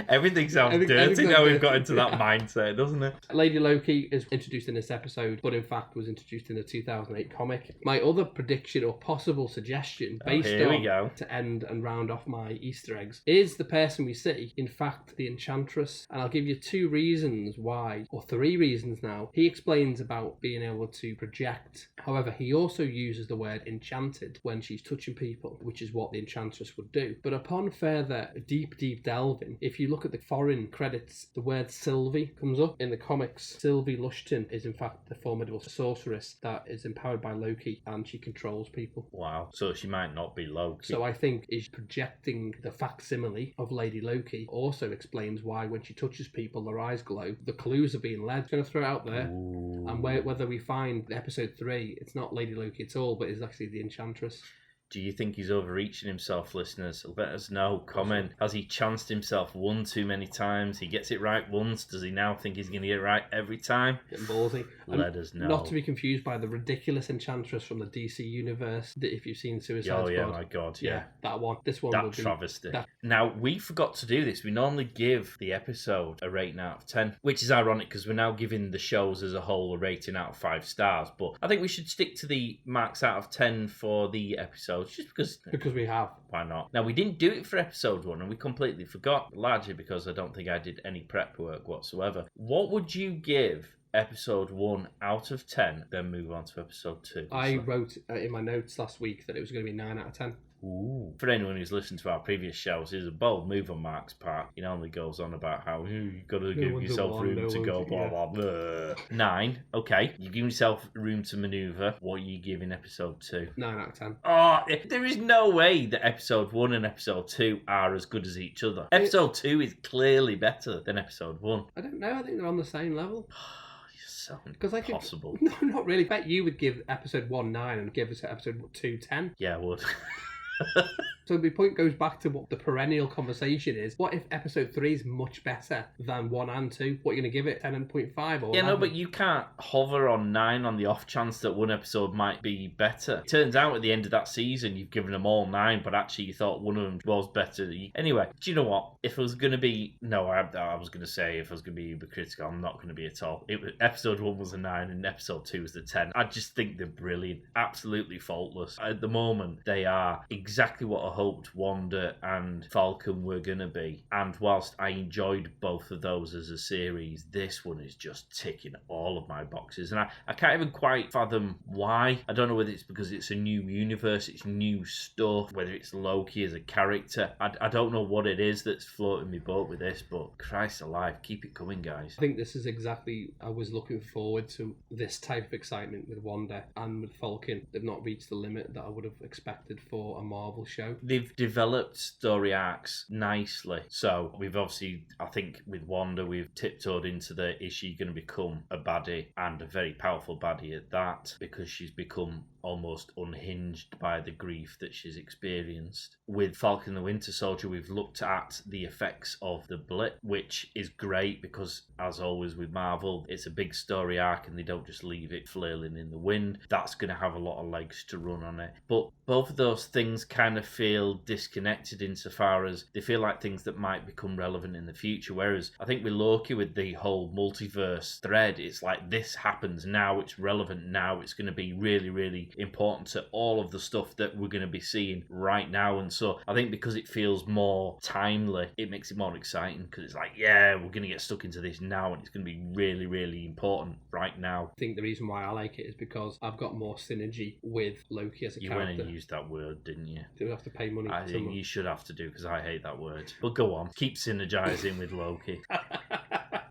Everything sounds dirty now we've got into that mindset, doesn't it? Lady Loki is introduced in this episode, but in fact was introduced in the 2008 comic. My other prediction or possible suggestion, based on to end and round off my Easter eggs, is the person we see, in fact, the Enchantress. And I'll give you 2 reasons why, or 3 reasons now. He explains about being able to project. However, he also uses the word enchanted when she's touching people, which is what the Enchantress would do. But upon further deep delving, if you look at the foreign credits, the word Sylvie comes up. In the comics, Sylvie Lushton is in fact the formidable sorceress that is empowered by Loki, and she controls people. Wow. So she might not be Loki. So I think is projecting the facsimile of Lady Loki also explains why when she touches people their eyes glow. The clues are being led. I'm going to throw it out there. Ooh. And whether we find episode 3, it's not Lady Loki at all, but it's actually the Enchantress. Do you think he's overreaching himself, listeners? Let us know. Comment. Has he chanced himself one too many times? He gets it right once. Does he now think he's going to get it right every time? Getting ballsy. Let us know. Not to be confused by the ridiculous Enchantress from the DC universe that if you've seen Suicide Squad. Oh, yeah, my God, yeah. That one. This one that travesty. Now, we forgot to do this. We normally give the episode a rating out of 10, which is ironic because we're now giving the shows as a whole a rating out of 5 stars. But I think we should stick to the marks out of 10 for the episode. Just because we have. Why not? Now, we didn't do it for episode 1 and we completely forgot, largely because I don't think I did any prep work whatsoever. What would you give episode 1 out of 10, then move on to episode 2. I wrote in my notes last week that it was going to be 9 out of 10. Ooh. For anyone who's listened to our previous shows, it's a bold move on Mark's part. He normally goes on about how you've got to give yourself room to go, blah, blah, blah. 9, okay. You give yourself room to manoeuvre. What are you giving episode 2? 9 out of 10. Oh, there is no way that episode 1 and episode 2 are as good as each other. Episode 2 is clearly better than episode 1. I don't know. I think they're on the same level. Because I impossible. No, not really. I bet you would give episode 1 9 and give us episode 2 10. Yeah, I would. So the point goes back to what the perennial conversation is. What if episode 3 is much better than 1 and 2? What are you going to give it? 10.5 or 11? Yeah, no, but you can't hover on 9 on the off chance that one episode might be better. It turns out at the end of that season, you've given them all 9, but actually you thought one of them was better. Anyway, do you know what? If it was going to be... No, I was going to say if I was going to be uber critical, I'm not going to be at all. Episode 1 was a 9 and episode 2 was a 10. I just think they're brilliant. Absolutely faultless. At the moment, they are exactly what I hoped Wanda and Falcon were going to be. And whilst I enjoyed both of those as a series, this one is just ticking all of my boxes. And I can't even quite fathom why. I don't know whether it's because it's a new universe, it's new stuff, whether it's Loki as a character. I don't know what it is that's floating me boat with this, but Christ alive, keep it coming, guys. I think this is exactly... I was looking forward to this type of excitement with Wanda and with Falcon. They've not reached the limit that I would have expected for a Marvel show. They've developed story arcs nicely. So we've obviously, I think with Wanda, we've tiptoed into the, is she going to become a baddie, and a very powerful baddie at that, because she's become almost unhinged by the grief that she's experienced. With Falcon the Winter Soldier, we've looked at the effects of the blip, which is great because, as always with Marvel, it's a big story arc and they don't just leave it flailing in the wind. That's going to have a lot of legs to run on it. But both of those things kind of feel disconnected insofar as they feel like things that might become relevant in the future. Whereas I think with Loki, with the whole multiverse thread, it's like this happens now, it's relevant now, it's going to be really, really important to all of the stuff that we're going to be seeing right now. And so I think because it feels more timely, it makes it more exciting, because it's like, yeah, we're going to get stuck into this now and it's going to be really, really important right now. I think the reason why I like it is because I've got more synergy with Loki as a character. You went and used that word, didn't you? Do we have to pay money? I think you should have to do, because I hate that word. But go on, keep synergizing with Loki.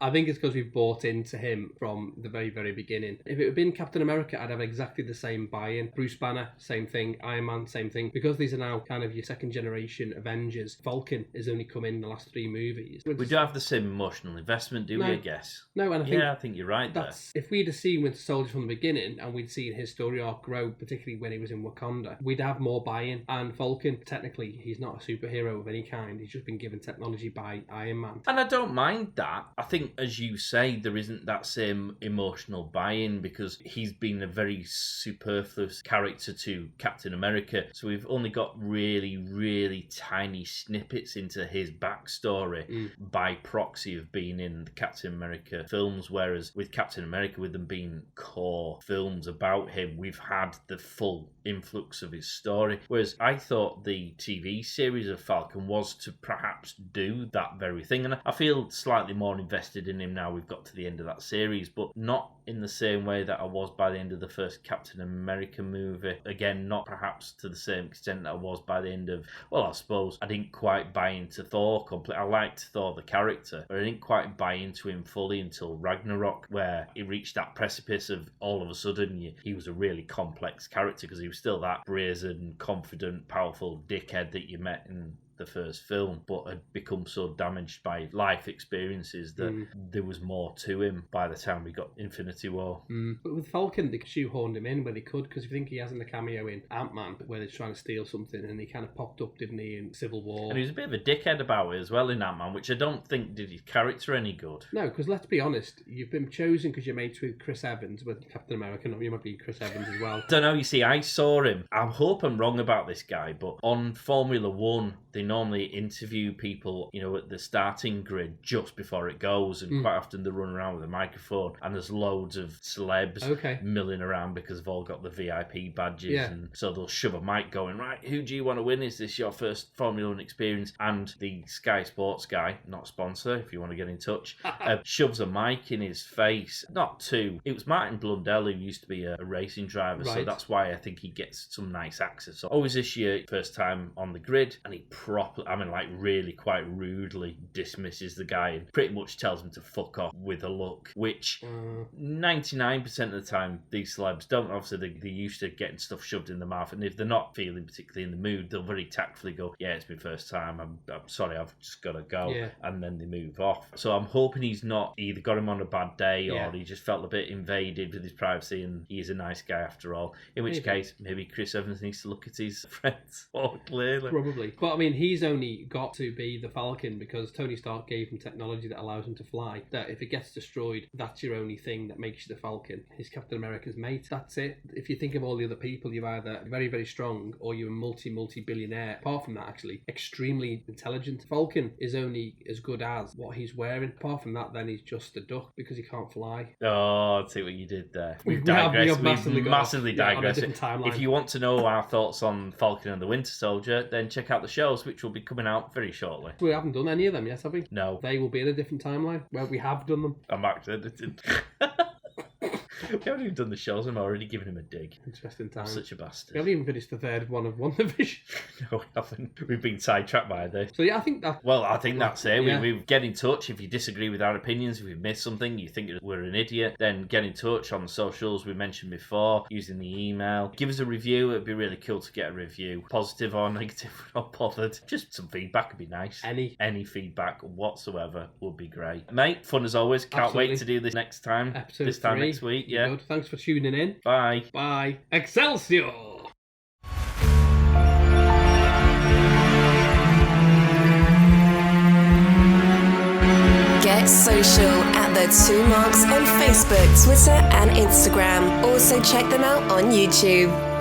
I think it's because we've bought into him from the very, very beginning. If it had been Captain America, I'd have exactly the same buy-in. Bruce Banner, same thing. Iron Man, same thing. Because these are now kind of your second generation Avengers, Falcon has only come in the last 3 movies. We don't have the same emotional investment, do we, I guess? No, and I think you're right there. If we'd have seen Winter Soldier from the beginning and we'd seen his story arc grow, particularly when he was in Wakanda, we'd have more buy-in. And Falcon, technically, he's not a superhero of any kind. He's just been given technology by Iron Man. And I don't mind that. I think, as you say, there isn't that same emotional buy-in because he's been a very superfluous character to Captain America. So we've only got really, really tiny snippets into his backstory by proxy of being in the Captain America films. Whereas with Captain America, with them being core films about him, we've had the full influx of his story. Whereas I thought the TV series of Falcon was to perhaps do that very thing. And I feel slightly more invested in him now we've got to the end of that series, but not in the same way that I was by the end of the first Captain America movie. Again, not perhaps to the same extent that I was by the end of, well, I suppose I didn't quite buy into Thor completely. I liked Thor the character, but I didn't quite buy into him fully until Ragnarok, where he reached that precipice of all of a sudden he was a really complex character, because he was still that brazen, confident, powerful dickhead that you met in the first film, but had become so damaged by life experiences that there was more to him by the time we got Infinity War. But with Falcon, they shoehorned him in where they could, because if you think he has in the cameo in Ant-Man, where they're trying to steal something, and he kind of popped up, didn't he, in Civil War. And he was a bit of a dickhead about it as well in Ant-Man, which I don't think did his character any good. No, because let's be honest, you've been chosen because you're mates with Chris Evans, with Captain America. No, you might be Chris Evans as well. Don't know, you see, I saw him. I hope I'm wrong about this guy, but on Formula One, they normally interview people, at the starting grid just before it goes, and quite often they run around with a microphone, and there's loads of celebs milling around because they've all got the VIP badges, and so they'll shove a mic going, right, who do you want to win? Is this your first Formula 1 experience? And the Sky Sports guy, not a sponsor, if you want to get in touch, shoves a mic in his face. It was Martin Blundell, who used to be a racing driver, so that's why I think he gets some nice access. So always this year, first time on the grid, and he really quite rudely dismisses the guy and pretty much tells him to fuck off with a look, which 99% of the time these celebs don't. Obviously they're used to getting stuff shoved in the mouth, and if they're not feeling particularly in the mood, they'll very tactfully go, yeah, it's my first time, I'm sorry, I've just got to go, and then they move off. So I'm hoping he's not either got him on a bad day or he just felt a bit invaded with his privacy, and he is a nice guy after all, in which case maybe Chris Evans needs to look at his friends more clearly. Probably. But I mean, he's only got to be the Falcon because Tony Stark gave him technology that allows him to fly, that if it gets destroyed, that's your only thing that makes you the Falcon. He's Captain America's mate. That's it. If you think of all the other people, you're either very, very strong or you're a multi-billionaire. Apart from that, actually, extremely intelligent. Falcon is only as good as what he's wearing. Apart from that, then he's just a duck because he can't fly. Oh, I'll see what you did there. We've digressed. We've massively digressed. If you want to know our thoughts on Falcon and the Winter Soldier, then check out the shows, which will be coming out very shortly. We haven't done any of them yet, have we? No. They will be in a different timeline where we have done them. I'm actually edited. We haven't even done the shows, I'm already giving him a dig. Interesting time. I'm such a bastard. We haven't even finished the third one of WandaVision. No, we haven't. We've been sidetracked by this. So yeah, I think that... Well, I think that's it. We get in touch if you disagree with our opinions, if we've missed something, you think we're an idiot, then get in touch on the socials we mentioned before, using the email. Give us a review, it'd be really cool to get a review. Positive or negative, we're not bothered. Just some feedback would be nice. Any feedback whatsoever would be great. Mate, fun as always. Can't wait to do this next time. Episode this time 3. next week, yeah. Good. Thanks for tuning in. Bye. Bye. Excelsior! Get social at the 2 Marks on Facebook, Twitter, and Instagram. Also check them out on YouTube.